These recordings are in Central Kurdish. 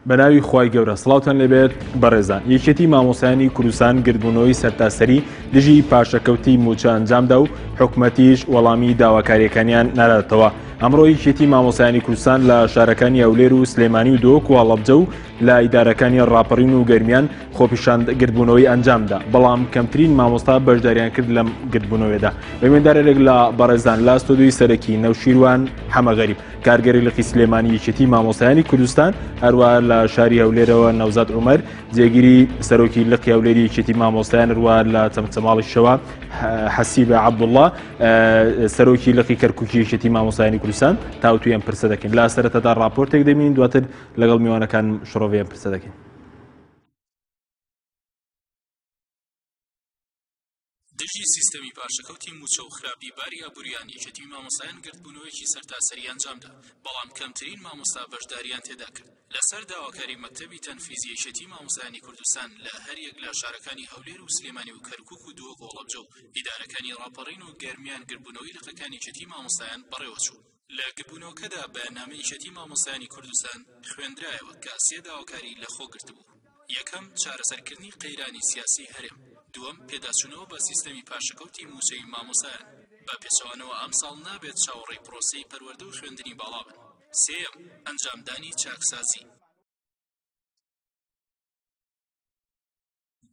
بەناوی خوای گەورە سڵاوتان لەبێت بەڕێزان. یەکێتی مامۆسایانی کوردستان گردبوونەوەی سەرتاسەری دژی پاشەکەوتی موچە ئەنجامدا و حکوومەتیش وەڵامی داواکاریەکانیان ناداتەوە. ئەمڕۆ یەکێتی مامۆسایانی کوردستان لە شارەکانی ئەولێر و سلێمانی و دۆک و هەڵەبجە و لە ئیدارەکانی ڕاپەڕین و گەرمیان خۆپیشاندگردبوونەوەی ئەنجامدا، بەڵام کەمترین مامۆستا بەشداریان کرد لەم گردبوونەوەیدا. بەمێندارێک لە بەڕێزان لە ئەستۆدیۆی سەرەکی نەوشیروان حەمەغەریب، کارگەری لەقی سلێمانی یەکێتی مامۆسایانی کوردستان، هەروە لە شاری هەولێرەوە نەوزاد عومەر جێگیری سەرۆکی لقی هەولێری یەکێتی مامۆستایان، هەروە لە چەمچەماڵیشەوە حەسیبە عەبدوڵڵا سەرۆکی لقی کەرکووکی یەکێتی مامۆسایانی کوردستان تاوتویان پرسە دەکەین. لە سەرەتادا راپۆرتێک دەبین، دواتر لەگەڵ میوانەکان شڕۆڤیان پرسە دەکەین. دژی سیستەمی پاشەکەوتی موچە و خراپی باری ئابووریان یەکێتی مامۆستایان گردبوونەوەیەکی سەرتاسەری ئەنجامدا، بەڵام کەمترین مامۆستا بەشداریان تێدا کرد. لەسەر داواکاری مەکتەبی تەنفیزی یەکێتی مامۆستایانی کوردستان لە هەریەک لە شارەکانی هەولێر و سلێمانی و کەرکووک و دۆک و هەڵەبجە و ئیدارەکانی ڕاپەڕین و گەرمیان گردبوونەوەی لقەکانی یەکێتی مامۆستایان بەڕێوەچوو. لە گردبوونەوەکەدا بەیاننامەی یەکێتی مامۆستایانی کوردستان خوێندرایەوە کە سێ داواکاری لەخۆ گرتبوو. یەکەم، چارەسەرکردنی قەیرانی سیاسی هەرێم. دووەم، پێداچوونەوە بە سیستەمی پاشەکەوتی موچەی مامۆسایان، بە پێچەوانەوە ئەمساڵ نابێت چاوەڕێی پرۆسەی پەروەردە و خوێندنی باڵا بن. سێەم، ئەنجامدانی چاکسازی.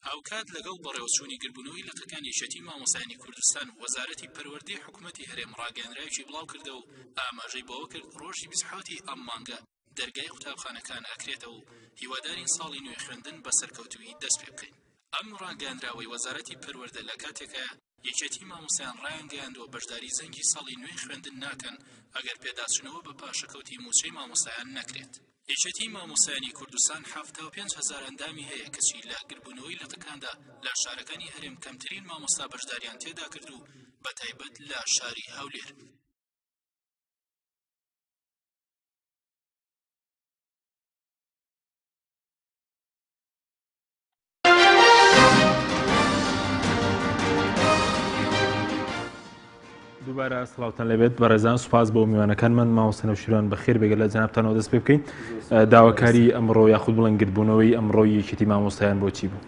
هاوکات لەگەڵ بەڕێوەچوونی گردبوونەوەی لقەکانی یەکێتی مامۆسایانی کوردستان، وەزارەتی پەروەردەی حکوومەتی هەرێم ڕاگەیەنراوێکی بڵاو کردە و ئاماژەی بەوە کرد ڕۆژی 27 ئەم مانگە دەرگای قوتابخانەکان ئەکرێتەوە و هیوادارین ساڵی نوێ خوێندن بە سەرکەوتووی دەست پێ بکەین. ئەم ڕاگەیاندراوەی وەزارەتی پەروەردە لە کاتێکە یەکێتی مامۆسایان ڕایانگەیاندوە بەشداری زەنگی ساڵی نوێ خوێندن ناکەن ئەگەر پێداچوونەوە بە پاشەکەوتی موچەی مامۆسایان نەکرێت. یەکێتی مامۆسایانی کوردستان 75,000 ئەندامی هەیە کەچی لە گردبوونەوەی لقەکاندا لە شارەکانی هەرێم کەمترین مامۆستا بەشداریان تێدا کرد و بەتایبەت لە شاری هەولێر. دووبارە سڵاوتان لەبێت بەڕێزان، سوپاس بۆ میوانەکانمان. مامۆستا نەوشیروان بەخێر بێگە لە جەنابتانەوە دەست پێ بکەین. داواکاری ئەمڕۆ یاخود بڵێن گردبوونەوەی ئەمڕۆی یەکێتی مامۆستایان بۆچی بوو؟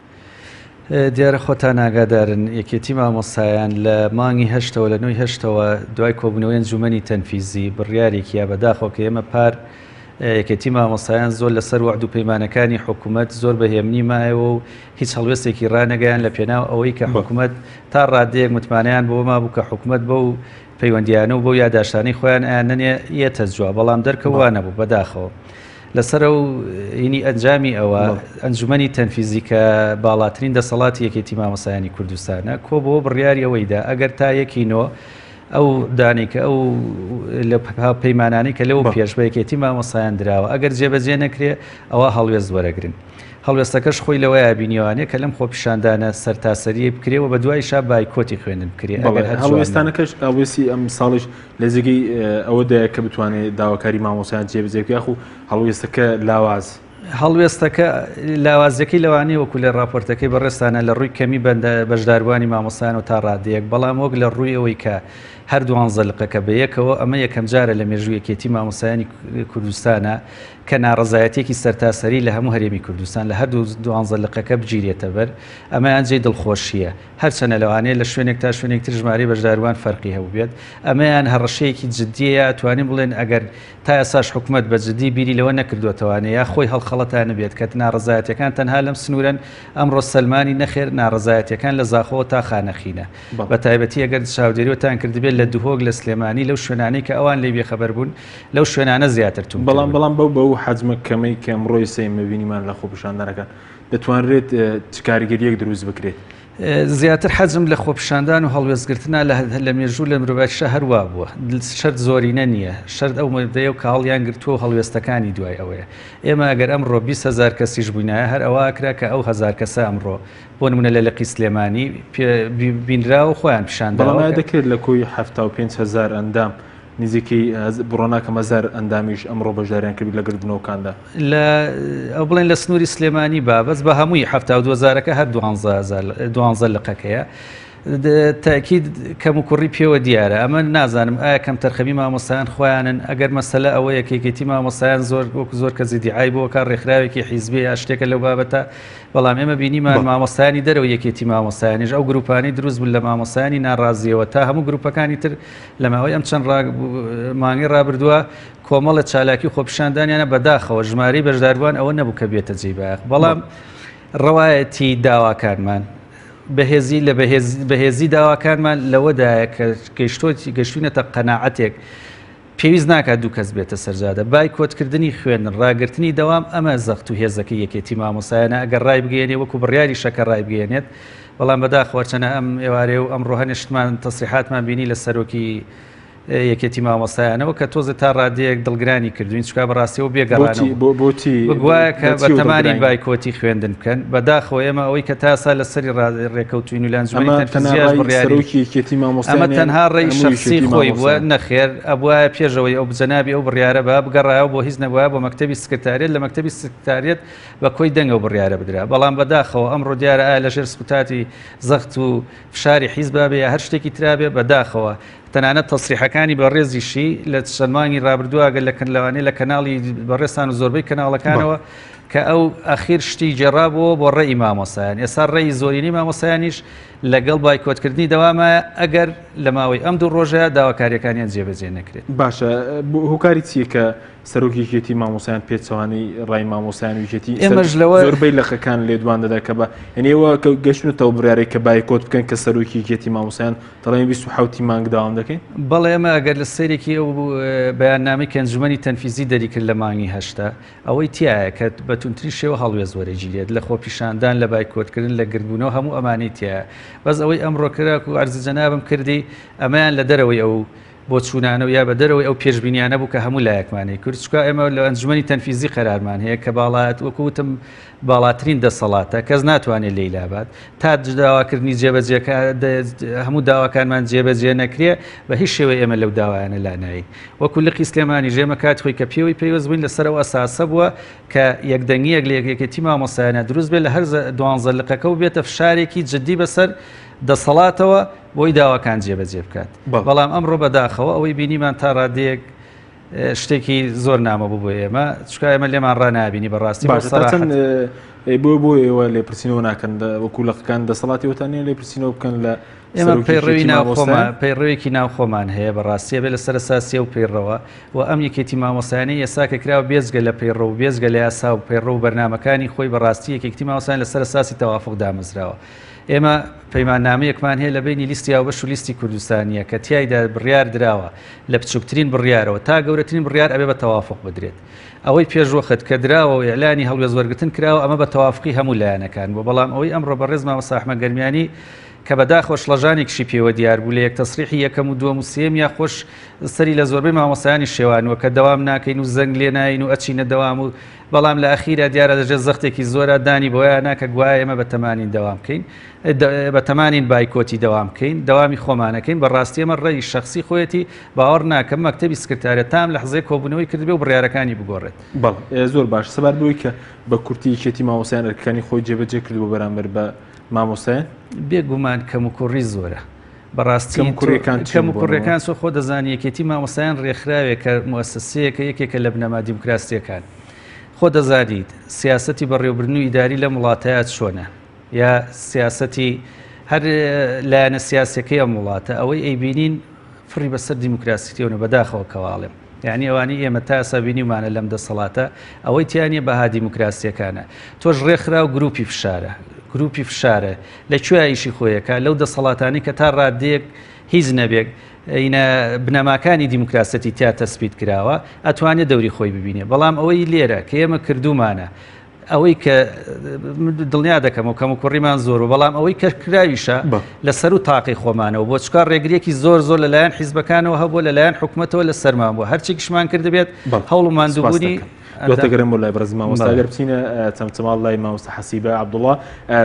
دیارە خۆتان ئاگادارن یەکێتی مامۆستایان لە مانگی هەشتەوە لە نوێی هەشتەوە دوای کۆبوونەوەی ئەنجومەنی تەنفیزی بڕیارێکی یا بەداخەوە کە ئێمە پار یەکێتی مامۆستایان زۆر لەسەر وعد و پەیمانەکانی حکوومەت زۆر بەهێمنی مایەوە و هیچ هەڵوێستێکی ڕانەگەیان لە پێناو ئەوەی کە حکوومەت تا ڕادەیەک متمانیان بۆ مابوو کە حکوومەت بەو پەیوەندیانە و بۆ یاداشتانی خۆیان ئەیانەنێ یەتە جووا، بەڵام دەرکەوانە بوو بەداخەوە. لەسەر ئەو هینی ئەنجامی ئەوە ئەنجومەنی تەنفیزی کە باڵاترین دەسەڵاتی یەکێتی مامۆسایانی کوردستانە کۆ بۆ بڕیاری ئەوەیدا ئەگەر تا یەکینەوە ئەو دانێکە ئەو لە پەیمانانی کە لەو پێش بە یەکێتی مامۆسایان دراوە ئەگەر جێبەجێ نەکرێ ئەوە هەڵوێست وەرەگرن. هەڵوێستەکەش خۆی لەوەیە بینیوانێ کە لەم خۆپیشاندانە سەرتاسەری بکرێەوە بە دوای شا بایکۆتی خوێندن بکرێ. هەڵوێستانەکەش ئەوێسی ئەم ساڵش لە جێگەی ئەوەدایە کە بتوانێت داواکاری مامۆسایان جێبەجێ بکات و هەڵوێستەکە لاواز هەڵوێستەکە لاوازەکەی لەوانەیە وەکو لە راپۆرتەکەی بەڕێستانە لە ڕووی کەمی بەشداربوانی مامۆسایان و تا ڕادەیەک، بەڵام وەک لە ڕووی ئەوەی کە هەر دوانزە لقەکە بەیەکەوە ئەمە یەکەم جارە لە مێژووی یەکێتی مامۆسایانی کوردستانە کە ناڕەزایەتێکی سەرتاسەری لە هەموو هەرێمی کوردستان لە هەردوو دوانزە لقەکە بگیرێتە بەر. ئەمەیان جێی دڵخۆشیە، هەرچەنە لەوانەیە لە شوێنێک تا شوێنێکتر ژمارەی بەشداروان فەرقی هەبوو بێت. ئەمەیان هەڕەشەیەکی جددیە، توانین بڵێن ئەگەر تا ئێساش حکوومەت بە جددی بیری لەوە نەکردوێتەوانێ یا خۆی هەڵخەڵەتانە بێت کە ناڕەزایەتەکان تەنها لەم سنوورن ئەمڕۆ سەلمانی نەخێر ناڕەزایەتەکان لە زاخەوە تا خانەخینە. بە تایبەتی ئەگەر چاودێریوەتان کردبێت لە دوهۆک لە سلێمانی لەو شوێنانەی کە ئەوان لێ بێخەبەر بوون لەو شوێنانە زیاتر توم. بەڵام بەو حەجمە کەمەی کە ئەمڕۆی سەی مەبینیمان لە خۆپیشاندانەکان دەتوانرێت چ کاریگەریەک دروست بکرێت؟ زیاتر حەجم لە خۆپیشاندان و هەڵوێستگرتنا لە مێژوو لە مرۆڤایشە هەروە بووە. شەرت زۆرینە نییە، شەرت ئەو مەدەیە و کە هەڵیان گرتووە هەڵوێستەکانی دوای ئەوەیە. ئێمە ئەگەر ئەمڕۆ 20,000 کەسیش بووینایە هەر ئەوە ئەکرا کە ئەو 1000 کەسە ئەمڕۆ بۆ نمونە لە لقی سلێمانی بینراوە خۆیان پیشاندەوە. بەڵام دەکرێت لە کۆی 75,000 ئەندام نزیکی بڕۆناکەم 1000 ئەندامیش ئەمڕۆ بەشداریان کردی لە گردبوونەوەکاندا. ئەو بڵێن لە سنووری سلێمانی بابەت بە هەمووی 72,000ەکە هەر 12 لقەکەیە. تاکید کەم و کوڕی پێوە دیارە ئەمە نازانم ئایا کەم تەرخەبی مامۆستایان خۆیانن ئەگەر مەسەلە ئەوەیە کێکێتی مامۆستایان زۆر کەس دیعای بۆ کار ڕێکخراوێکی حیزبی یا شتێکە لەو بابەتە بەڵام ئێمە بینیمان مامۆستایانی دەرەوە یەکێتی مامۆستایانیش ئەو گروپانی دروست بوون لە مامۆستایانی ناڕازیەوە تا هەموو گروپەکانی تر لە ماوەی ئەم چەند مانگی ڕابردووە کۆمەڵە چالاکی خۆپیشاندانیانە بەداخەوە ژمارەی بەشداربووان ئەوە نەبوو کە بێتە جێبایەخ بەڵام ڕەوایەتی داواکانمان بەهێزی داواکانمان لەوەدایە کە گەشتوونەتە قەناعەتێک پێویست ناکات دوو کەس بێتە سەرجادە بایکۆتکردنی خوێندن ڕاگررتنی دەوام ئەمە زەخت و هێزەکە یەکێتی مامۆسایانە ئەگەر ڕای بگەێنێ وەکو بڕیاری شەکە ڕای بگەێنێت بەڵام بەداخوارچەنە ئەم ئێوارێ و ئەمڕۆ هەنیشتمان تەسریحاتمان بینی لە سەرۆکی یەکێتی مامۆسایانەوە کە تۆزە تا ڕادەیەک دڵگرانی کردوین چکا بەڕاستیەوە بێگەڕانەوە بگوایە کە بە تەمانی بایکۆتی خوێندن بکەن بەداخەوە ئێمە ئەوەی کە تاسا لە سەری ڕێکەوتوین و لانجمەی تەنفیزیاش ئەمە تەنها ڕێی شەخسی خۆی بووە نەخێر ئەبوایە پێشەوەی ئەو بجەنابی ئەو بڕیارە بە بگەڕایەوە بۆ هیچ نەبووە بۆ مەکتەبی سکرتاریەت لە مەکتەبی سکرتاریەت بە کۆی دەنگە و بڕیارە بدرا بەڵام بەداخەوە ئەمڕۆ دیارە ئایا لەژێر سکوتاتی زەخت و فشاری حیزب بابێ یا هەر شتێکی ترابێ بەداخەوە تەنانەت تەسریحەکانی بەڕێزیشی لە چەندمانگی ڕابردووە لە لەوانەیە لە کەناڵی بەڕێستان و زۆربەی کەناڵەکانەوە کە ئەو ئەخیر شتی جێڕابەوە بۆ ڕێی مامۆسایان ئێستا ڕێی زۆرینی مامۆسایانیش لەگەڵ بایکۆتکردنی دەوامە ئەگەر لە ماوەی ئەم دوو ڕۆژە داواکاریەکانیان جێبەجێ نەکرێت باشە هۆکاری چیە کە سەرۆکیەتی مامۆسایان پێچەوانی ڕای مامۆسایان ویژێتی ئێمەش لەوە زۆربەی لەخەکان لێدوان دەدا کە بە هەنێەوە کە گەشتنەوە بڕیارێک کە بایکۆت بکەن کە سەرۆکیەتی مامۆسایان دەڵێن 27 مانگ داوام دەکەین بەڵێ ئێمە ئەگەر لە سەرێکی ئەو بەیاننامەی کە ئەنجومەنی تەنفیزی دەریکرد لە مانگی هەشتا ئەوەی تایە کە بەتونتری شێوە هەڵوێ زۆرەجی لێت لە خۆپیشاندان لە بایکۆتکردن لە گربوونەوە هەموو ئەمانەی تایە بەس ئەوەی ئەمڕۆکرا و عەرزی جەنابم کردی ئەمەیان لە دەرەوەی ئەو بۆ چوونانە و یا بە دەرەوەی ئەو پێشبینیانە بوو کە هەموو لایەکمانی کورد چکا ئێمە لە ئەنجومەنی تەنفیزی قەرارمان هەیە کە باڵات وەکوتم باڵاترین دەسەڵاتە کەس ناتوانێت لێیلابات تا داواکردنی جێبەجێەکە هەموو داواکانمان جێبەجێ نەکرێ بە هیچ شێوەی ئێمە لەو داوایانە لانایی وەکو لقی سلێمانی ژێمە کات خۆی کە پێوەی پێوەست بووین لەسەرەوە ئەساسە بووە کە یەکدەنگیەک لە یەکێتی مامۆسایانە دروست بێت لە هەر 12 لقەکە و بێتە فشارێکی جددی بەسەر دەسەڵاتەوە بۆی داواکان جێبەجێ بکات بەڵام ئەمڕۆ بەداخەوە ئەوەی بینیمان تا ڕادەیەک شتێکی زۆر نامە بوو بۆ ئێمە چکە ئێمە لێمان ڕنابینی بەڕاستی بۆ ئێوە لێپرسینەوە ناکەن وەکو لەقەکان دەسەڵاتی وتانیان لێپرسینەوە بکەن لە ئێمە پەیڕەوی ناوخۆمان هەیە بەڕاستیە بێ لەسەر ساسیە و پەیڕەوە و ئەم یەکێتی مامۆسایانەی ئێساکە کراوە بێزگە لە پەیڕە و بێزگە لە یاسا و پەیڕە و بەرنامەکانی خۆی بەڕاستی یەکێتی مامۆسایان لەسەر ساسی تەوافق دامەزراوە ئێمە پەیماننامەیەکمان هەیە لە بینی لیستی هاوبەش و لیستی کوردستانیە کە تیایدا بڕیار درراوە لە بچووکترین بڕیارەوە تا گەورەترین بڕیار ئەبێ بە تەوافق بدرێت ئەوەی پێشوەخت کە دراوە و ئێعلانی هەڵوێز وەرگتن کراوە ئەمە بە تەوافقی هەموو لایەنەکان بۆ بەڵام ئەوەی ئەمڕۆ بەڕێز مامۆستا ئەحمەد گەرمیانی کە بەداخۆ شڵەژانێکشی پێوە دیار بوو لە یەک تەسریحی یەکەم و دووەم و سێم یا خۆش سەری لە زۆربەی مامۆسایانی شێوانوە کە دەوام ناکەین و زەنگ لێ ناین و ئەچینە دەوام و بەڵام لە ئەخیرا دیارە دەژێت زەختێکی زۆرە دانی بۆیە ناکە گوایە ئێمە بە تەمانین دەوام بکەین بە تەمانین بایکۆتی دەوام بکەین دەوامی خۆمانەکەین بەڕاستی ئێمە ڕێی شەخسی خۆیەتی باوەڕ ناکەم مەکتەبی سکرتاریەت تام لە حزەی کۆبوونەوەی کردبێ و بڕیارەکانی بگۆڕێت زۆر باش سەبار بووی کە بە کورتی یەکێتی مامۆسایان ئەرکەکانی خۆی جێبەجێ کردو بەرامبەر بە مامۆسایان بێگومان کەم و کوڕی زۆرە بەڕاستی کەم و کوڕەکان سۆ خۆ دەزانی یەکێتی مامۆسایان ڕێکخراوێک کە موەسسەسەیەکە یەکێکە لە بنەما دیموکراسیەکان خۆ دەزانیت سیاسەتی بەڕێوەبردن و ئیداری لە وڵاتەیە چۆنە یا سیاسەتی هەر لایەنە سیاسەکەی ئەم وڵاتە ئەوەی ئەیبینین فڕی بەسەر دیموکراسیەوە بەداخەوە کەواڵێم یعنی ئەوانی ئێمە تا ئێستا بینیمانە لەم دەسەڵاتە ئەوەی تیانە بەها دیموکراسیەکانە تۆش ڕێکخرا و گروپی فشارە گروپی فشارە لەکوێ ئیشی خۆیەکە لەو دەسەڵاتانی کە تا ڕادەیەک هیچ نەبێت ئینە بنەماکانی دیموکراسەتی تیا تەسبیت کراوە ئەتوانێت دەوری خۆی ببینێ بەڵام ئەوەی لێرە کە ئێمە کردومانە ئەوەی کە دڵنیا دەکەم و کەم و کوڕیمان زۆر و بەڵام ئەوەی کە کراویشە لەسەر و تاقی خۆمانەوە بۆ چکار ڕێگریەکی زۆر زۆر لەلایەن حیزبەکانەوە هەبوو لەلایەن حکوومەتەوە لە سەرمان بووە هەرچێکیشمان کردبێت هەوڵ و ماندووبوونی دواتەگەرم بۆ لای بەڕێز مامۆستا گەر بچینە چەمچەماڵ لای مامۆستا حەسیبە عەبدوڵڵا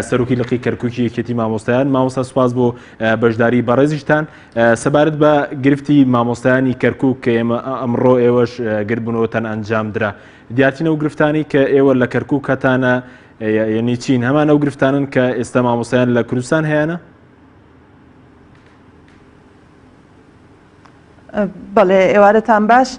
سەرۆکی لقی کەرکووکی یەکێتی مامۆستایان مامۆستا سوپاس بۆ بەشداری بەڕێزیشتان سەبارەت بە گرفتی مامۆستایانی کەرکووک کە ئێمە ئەمڕۆ ئێوەش گرتبوونەوەتان ئەنجام درا دیارچینە و گرفتانی کە ئێوە لە کەرکووک هەتانە یعنی چین هەمان ئەو گرفتانن کە ئێستا مامۆستایان لە کوردستان هەیەە بەڵێ ئێوارەتان باش.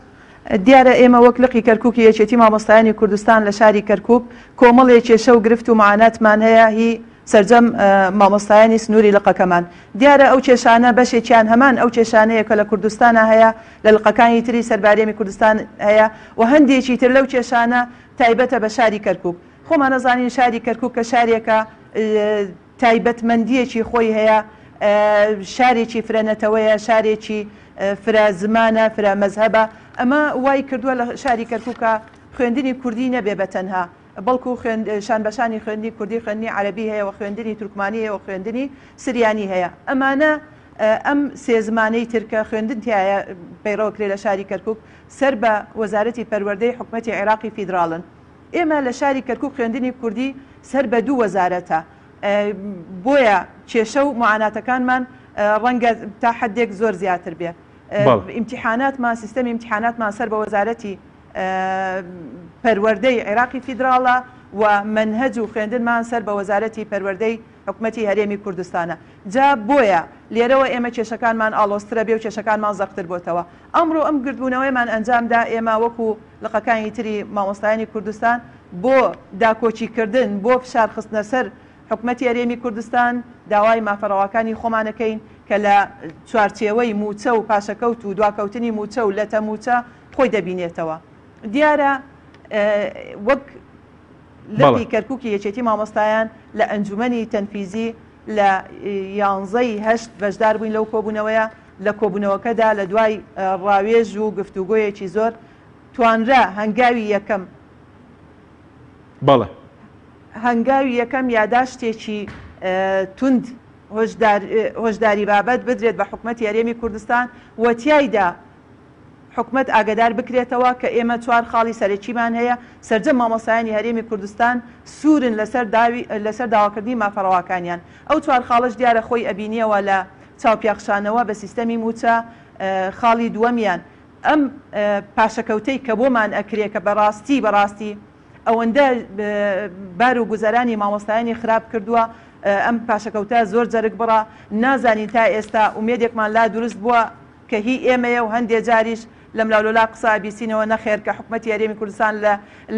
دیارە ئێمە وەک لقی کەرکووکی یەکێتی مامۆستایانی کوردستان لە شاری کەرکووک کۆمەڵێک کێشە و گرفت و معاناتمان هەیە هی سەرجەم مامۆستایانی سنووری لقەکەمان. دیارە ئەو کێشانە بەشێکیان هەمان ئەو کێشانەیە کە لە کوردستانە هەیە لە لقەکانی تری سەربارێمی کوردستان هەیە و هەندێکی تر لەو کێشانە تایبەتە بە شاری کەرکووک. خۆمان نەزانین شاری کەرکووک کە شارێکە تایبەتمەندیەکی خۆی هەیە، شارێکی فرەنەتەوەیە، شارێکی فرە زمانە، فرە مەزهەبە. ئەمە وای کردووە لە شاری کەرکووکە خوێندنی کوردی نەبێ بە تەنها، بەڵکو شان بەشانی خوێندنی کوردی، خوێندنی عەرەبی هەیە و خوێندنی تورکمانی هەیە و خوێندنی سریانی هەیە. ئەمانە ئەم سێ زمانەی ترکە خوێندن تایە پەیڕەوەکرێ لە شاری کەرکووک سەر بە وەزارەتی پەروەردەی حکومەتی عێراقی فیدراڵن. ئێمە لە شاری کەرکووک خوێندنی کوردی سەر بە دوو وەزارەتە، بۆیە کێشە و معاناتەکانمان ڕەنگە تا حدێک زۆر زیاتر بێ. ئیمتیحاناتمان سیستەمی ئیمتیحاناتمان سەر بە وەزارەتی پەروەردەی عێراقی فیدراڵە و منهەج و خوێندنمان سەر بە وەزارەتی پەروەردەی حکومەتی هەرێمی کوردستانە. جا بۆیە لێرەوە ئێمە کێشەکانمان ئاڵۆسترە بێ و کێشەکانمان زەقتر بۆتەوە. ئەمڕۆ ئەم گردبوونەوەیمان ئەنجامدا ئێمە وەکو لقەکانی تری مامۆستایانی کوردستان بۆ داکۆچیکردن، بۆ فشارخستنە سەر حکومەتی هەرێمی کوردستان داوای مافەڕەوەکانی خۆمانەکەین کە لە چوارچێوەی موچە و پاشەکەوت و دواکەوتنی موچە و لەتە موچە خۆی دەبینێتەوە. دیارە وەک لەقی کەرکووکی یەکێتی مامۆستایان لە ئەنجومەنی تەنفیزی لە 11/8 بەشدار بووین لەو کۆبوونەوەیە. لە کۆبوونەوەکەدا لە دوای ڕاوێژ و گفتوگۆیەکی زۆر توانرا هەنگاوی یەکەم هەنگاوی یەکەم یاداشتێکی توند هۆشداری بابەت بدرێت بە حکومەتی هەرێمی کوردستان و تیایدا حکومەت ئاگدار بکرێتەوە کە ئێمە 4 خاڵی سەرەکیمان هەیە سەرجەم مامۆستایانی هەرێمی کوردستان سوورن لەسەر داواکردنی مافەڕەوەکانیان. ئەو 4 خاڵش دیارە خۆی ئەبینیەوە لە چاوپێخشانەوە بە سیستەمی موچە. خاڵی دووەمیان ئەم پاشەکەوتەی کە بۆمان ئەکرێ کە بەڕاستی ئەوەندە بار و گوزەرانی مامۆستایانی خراپ کردووە. ئەم پاشەکەوتە زۆر جەرگ بڕە، نازانین تا ئێستا ئومێدێکمان لا دروست بووە کە هی ئێمەیە و هەندێک جاریش لەم لاولۆلا قسە بیسینەوە نەخێر کە حکومەتی هەرێمی کوردستان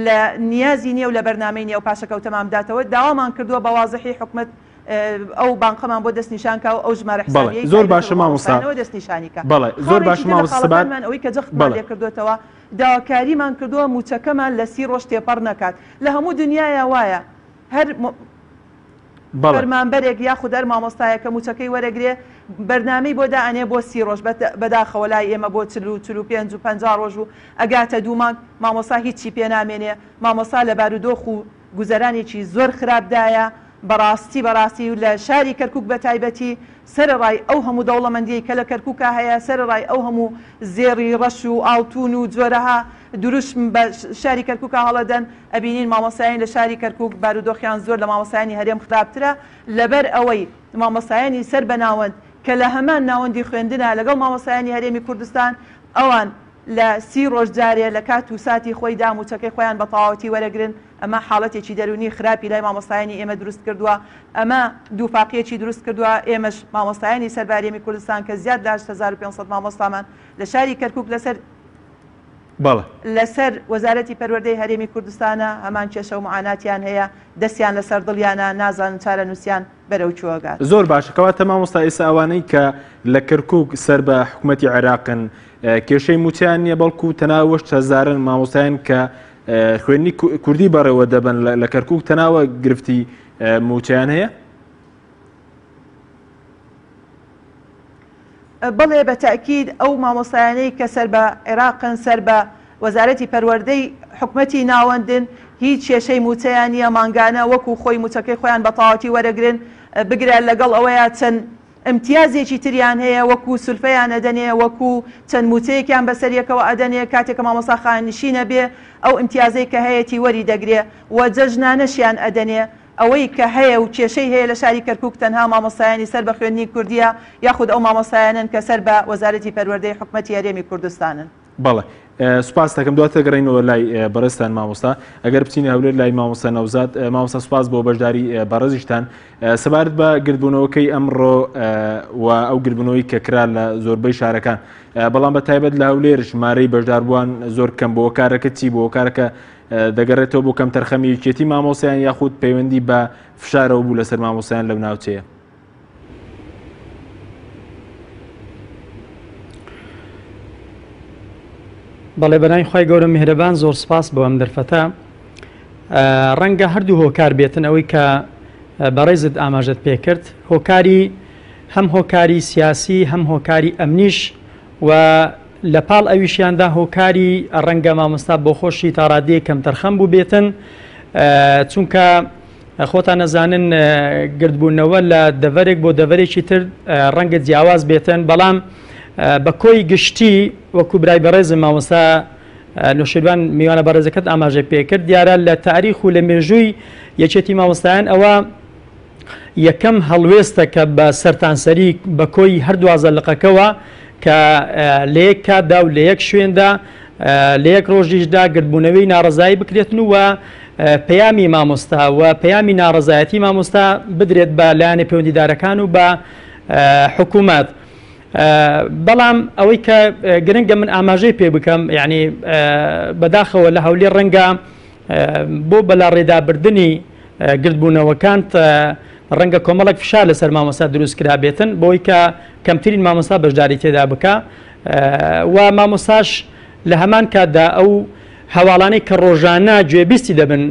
لە نیازی نییە و لە بەرنامەی نیە و پاشەکەوتەمان بداتەوە. داوامان کردووە بە وازحی حکومەت ئەو بانقەمان بۆ دەستنیشانکە و ئەو ژمارە حسابیەی زۆر باشە مامۆستا دەستنیشانیکە. زۆر باش مامۆستامان ئەوەی کە جەختمان لێ کردوێتەوە داواکاریمان کردووە موچەکەمان لە 30 ڕۆژ تێپەڕ نەکات. لە هەموو دنیاە وایە هەر فەرمانبەرێک یاخود هەر مامۆستایەکە موچەکەی وەرەگرێ بەرنامەی بۆ دائەنێ بۆ 30 ڕۆژ بەداخەوە لای ئێمە بۆ 45 و 50 ڕۆژ و ئەگاتە دوومان مامۆستا هیچی پێ نامێنێ. مامۆستا لە بارودۆخ و گوزەرانێکی زۆر خراپدایە. بەڕاستی و لە شاری کەرکووک بە تایبەتی سەرڕای ئەو هەموو دەوڵەمەندیەی کە لە کەرکووکە هەیە، سەرڕای ئەو هەموو زێڕی ڕەش و ئاڵتون و جۆرەها دروشم بە شاری کەرکووکە هەڵەدەن. ئەبینین مامۆستایانی لە شاری کەرکووک بارودۆخیان زۆر لە مامۆستایانی هەرێم خراپترە لەبەر ئەوەی مامۆستایانی سەر بە ناوەند کە لە هەمان ناوەندی خوێندنە لەگەڵ مامۆستایانی هەرێمی کوردستان ئەوان لە 30 ڕۆژ جارێ لە کات و ساتی خۆی داموچەکەی خۆیان بە تەواوەتی وەرەگرن. ئەمە حاڵەتێکی دەرونی خراپی لای مامۆستایانی ئێمە دروست کردووە. ئەمە دووپاقیەکی دروست کردووە. ئێمەش مامۆستایانی سەربارێمی کوردستان کە زیاد لە 8500 مامۆستامان لە شاری کەرکووک لەسەر وەزارەتی پەروەردەی هەرێمی کوردستانە هەمان کێشە و معاناتیان هەیە، دەستیان لەسەر دڵیانە نازانن چارە نووسیان بەرەو چووەگات. زۆر باشە کەواتە مامۆستا ئێستا ئەوانەی کە لە کەرکووک سەر بە حکومەتی عێراقن کێشەی موچیان نییە بەڵکو تەناوە 8,000 مامۆستایان کە خوێندنی کوردی بەڕێوە دەبن لە کەرکووک تەناوە گرفتی موچیان هەیە؟ بڵێ بە تاکید ئەو مامۆستایانەی کە سەر بە عێراقن سەر بە وەزارەتی پەروەردەی حکومەتی ناوەندن هیچ کێشەی موچەیان نییە. مانگانە وەکو خۆی موچەکەی خۆیان بە تەواوەتی وەرەگرن بگرە لەگەڵ ئەوەیە چەند امتیازێکی تریان هەیە وەکو سولفەیان ئەدەنێ وەکو چەند موچەیەکیان بەسەریەکەوە ئەدەنێ کاتێککە مامۆستا خانشینە بێ ئەو امتیازەی کە هەیەی وەری دەگرێ و جەژنانەشیان ئەدەنێ. ئەوەی کە هەیە و کێشەی هەیە لە شاری کەرکووک تەنها مامۆستایانی سەر بە خوێندنی کوردیە یاخود ئەو مامۆستایانن کە سەر بە وەزارەتی پەروەردەی حکومەتی هەرێمی کوردستانن. بەڵێ سوپاس دەکەم دواتر گەڕێنەوە لای بەڕێستان مامۆستا ئەگەر بچینە هەولێر لای مامۆستا نەوزاد مامۆستا سوپاس بۆ بەشداری بەڕێزیشتان سەبارەت بە گردبوونەوەکەی ئەمڕۆ و ئەو گردبوونەوەی کە کرا لە زۆربەی شارەکان بەڵام بە تایبەت لە هەولێر ژمارەی بەشداربووان زۆر کەم بۆ کارەکە چی بۆ کارەکە دەگەڕێتەوە بۆ کەم تەرخەمی یەکێتی مامۆسایان یاخود پەیوەندی بە فشارەوە بوو لەسەر مامۆسایان لەو ناوچەیە؟ بەڵێ بەنای خی گەورە میهرەبان زۆر سپاس بۆ ئەم دەرفەتە ڕەنگە هەردوو هۆکار بێتن ئەوەی کە بەڕێزت ئاماژەت پێکرد هۆکاری هەم هۆکاری سیاسی هەم هۆکاری ئەمنیش و لە پاڵ ئەویشیاندا هۆکاری ڕەنگە مامۆستا بۆ خۆشی تا ڕادەیە کەم تەرخەم بوو بێتن چونکە خۆتان نەزانن گردبوونەوە لە دەڤەرێک بۆ دەڤەرێکی تر ڕەنگە جیاواز بێتن بەڵام بە کۆی گشتی وەکو برای بەڕێزم مامۆستا نوشیروان میوانە بەڕێزەکەت ئاماژە پێکرد دیارە لە تاریخ و لە مێژووی یەکێتی مامۆستایان ئەوە یەکەم هەڵوێستە کە بە سەرتانسەری بە کۆی هەردوازە لقەکەوە کە لە یەک کاتدا و لە یەک شوێندا لە یەک ڕۆژیشدا گردبوونەوەی ناڕزایی بکرێتن و پەیامی مامۆستا و پەیامی ناڕزایەتی مامۆستا بدرێت بە لایەنە پەیوەندیدارەکان و بە حکوومەت. بەڵام ئەوەی کە گرنگە من ئاماژەی پێ بکەم یعنی بەداخەوە لە هەولێر ڕەنگە بۆ بەلا ڕێدابردننی گردبوونەوەکان ڕەنگە کۆمەڵک فشار لەسەر مامۆستا دروست کرا بێتن بۆی کە کەمترین مامۆستا بەشداری تێدا بکە و مامۆستاش لە هەمان کاتدا ئەو هەواڵانەی کە ڕۆژانە گوێبیستی دەبن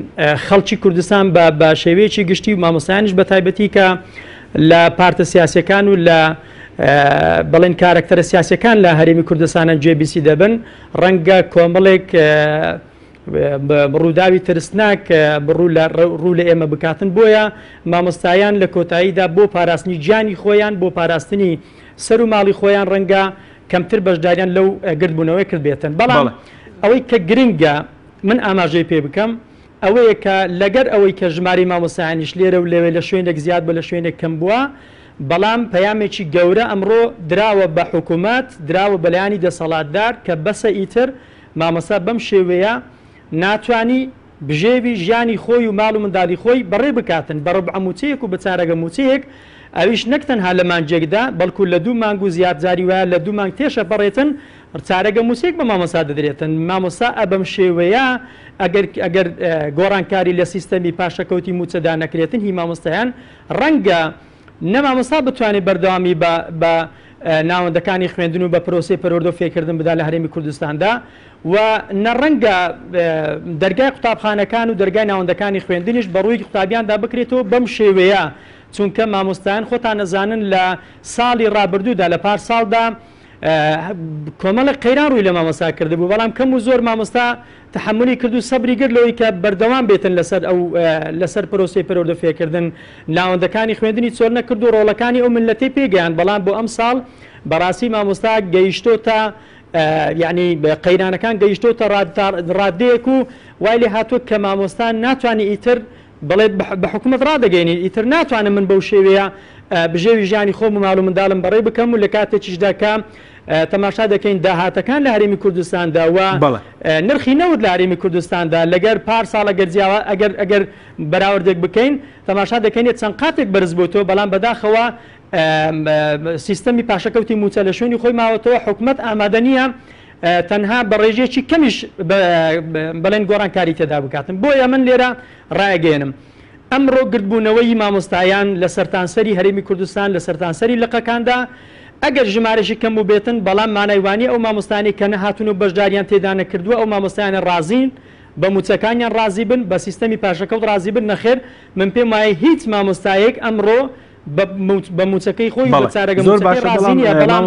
خەڵکی کوردستان بە شێوەیەکی گشتی و مامۆستایانیش بە تایبەتی کە لە پارتە سیاسیەکان و لە بەڵێن کارکتەرە سیاسیەکان لە هەرێمی کوردستانە گوێبیستی دەبن ڕەنگە کۆمەڵێک ڕووداوی ترسناک ڕوو لە ئێمە بکاتن بۆیە مامۆستایان لە کۆتاییدا بۆ پاراستنی گیانی خۆیان بۆ پاراستنی سەر و ماڵی خۆیان ڕەنگە کەمتر بەشداریان لەو گردبوونەوەی کرد بێتن بەڵام ئەوەی کە گرنگە من ئاماژەی پێ بکەم ئەوەیە کە لەگەر ئەوەی کە ژماری مامۆستایانیش لێرە و لەوێ لە شوێنێک زیاد بە لە شوێنێک کەم بووە بەڵام پەیامێکی گەورە ئەمڕۆ دراوە بە حکوومەت دراوە بەلایانی دەسەڵاتدار کە بەسە ئیتر مامۆستا بەم شێوەیە ناتوانی بژێوی ژیانی خۆی و ماڵ و منداڵی خۆی بەڕێ بکاتن بە ڕبع موچەیەک و بە چارەگە موچەیەک ئەویش نەکتەنها لە مانجێکدا بەڵکو لە 2 مانگ و زیادجاری وایە لە 2 مانگ تێشە بەڕێتن چارەگە موچەیەک بە مامۆستا دەدرێتن مامۆستا ئەبەم شێوەیە ئەگەر گۆڕانکاری لە سیستەمی پاشەکەوتی موچەدا نەکرێتن هی مامۆستایان ڕەنگە نەمامۆستا بتوانێت بەردەوامی بە ناوەندەکانی خوێندن و بە پرۆسی پەروەردە و فێرکردن بدا لە هەرێمی کوردستاندا و نەڕەنگە دەرگای قوتابخانەکان و دەرگای ناوەندەکانی خوێندنیش بەڕووی قوتابیاندا بکرێتەوە بەم شێوەیە چونکە مامۆستایان خۆتان نەزانن لە ساڵی ڕابردوودا لە پار ساڵدا کۆمەڵی قەیران ڕووی لە مامۆستا کردبوو بەڵام کەم و زۆر مامۆستا تحملی کرد و سەبری گرت لەوەی کە بەردەوام بێتن لەسەر پرۆسی پەروەردە فێرکردن ناوەندەکانی خوێندنی چۆر نەکرد و ڕۆڵەکانی ئەو ملەتی پێگەیان بەڵام بۆ ئەم ساڵ بەڕاستی مامۆستا گەیشتۆتە یعنی قەیرانەکان گەیشتۆتە ڕادەیەک و وای لێ هاتووە کە مامۆستا ناتوانێت ئیتر بڵێت بە حکوومەت ڕدەگەینی ئیتر ناتوانم من بەو شێوەیە بژێوی ژیانی خۆم و ماڵ و منداڵم بەڕێ بکەم و لە کاتێکیشدا کە تەماشا دەکەین داهاتەکان لە هەرێمی کوردستاندا و نرخی نەوت لە هەرێمی کوردستاندا لەگەر پار ساڵە گەرجیاوە ئەگەر بەراوردێک بکەین تەماشا دەکەینێت چەند قاتێک بەرز بۆتەوە بەڵام بەداخەوە سیستەمی پاشەکەوتی موچە لە شوێنی خۆی ماوەتەوە حکوومەت ئامادە نییە تەنها بە ڕێژێکی کەمیش بەڵێن گۆڕانکاری تێدا بکاتن بۆیە من لێرە ڕایگەێنم ئەمڕۆ گردبوونەوەی مامۆستایان لە سەرتانسەری هەرێمی کوردستان لە سەرتانسەری لقەکاندا ئەگەر ژمارەشی کەم و بێتن بەڵام مانایوانی ئەو مامۆستانی کە نەهاتون و بەشداریان تێدا نەکردووە ئەو مامۆستایانە ڕازین بە موچەکانیان ڕازی بن بە سیستەمی پاشەکەوت ڕازی بن نەخێر من پێم وایە هیچ مامۆستایەک ئەمڕۆ بە موچەکەی خۆی بە چارەگە ڕازینە بەڵام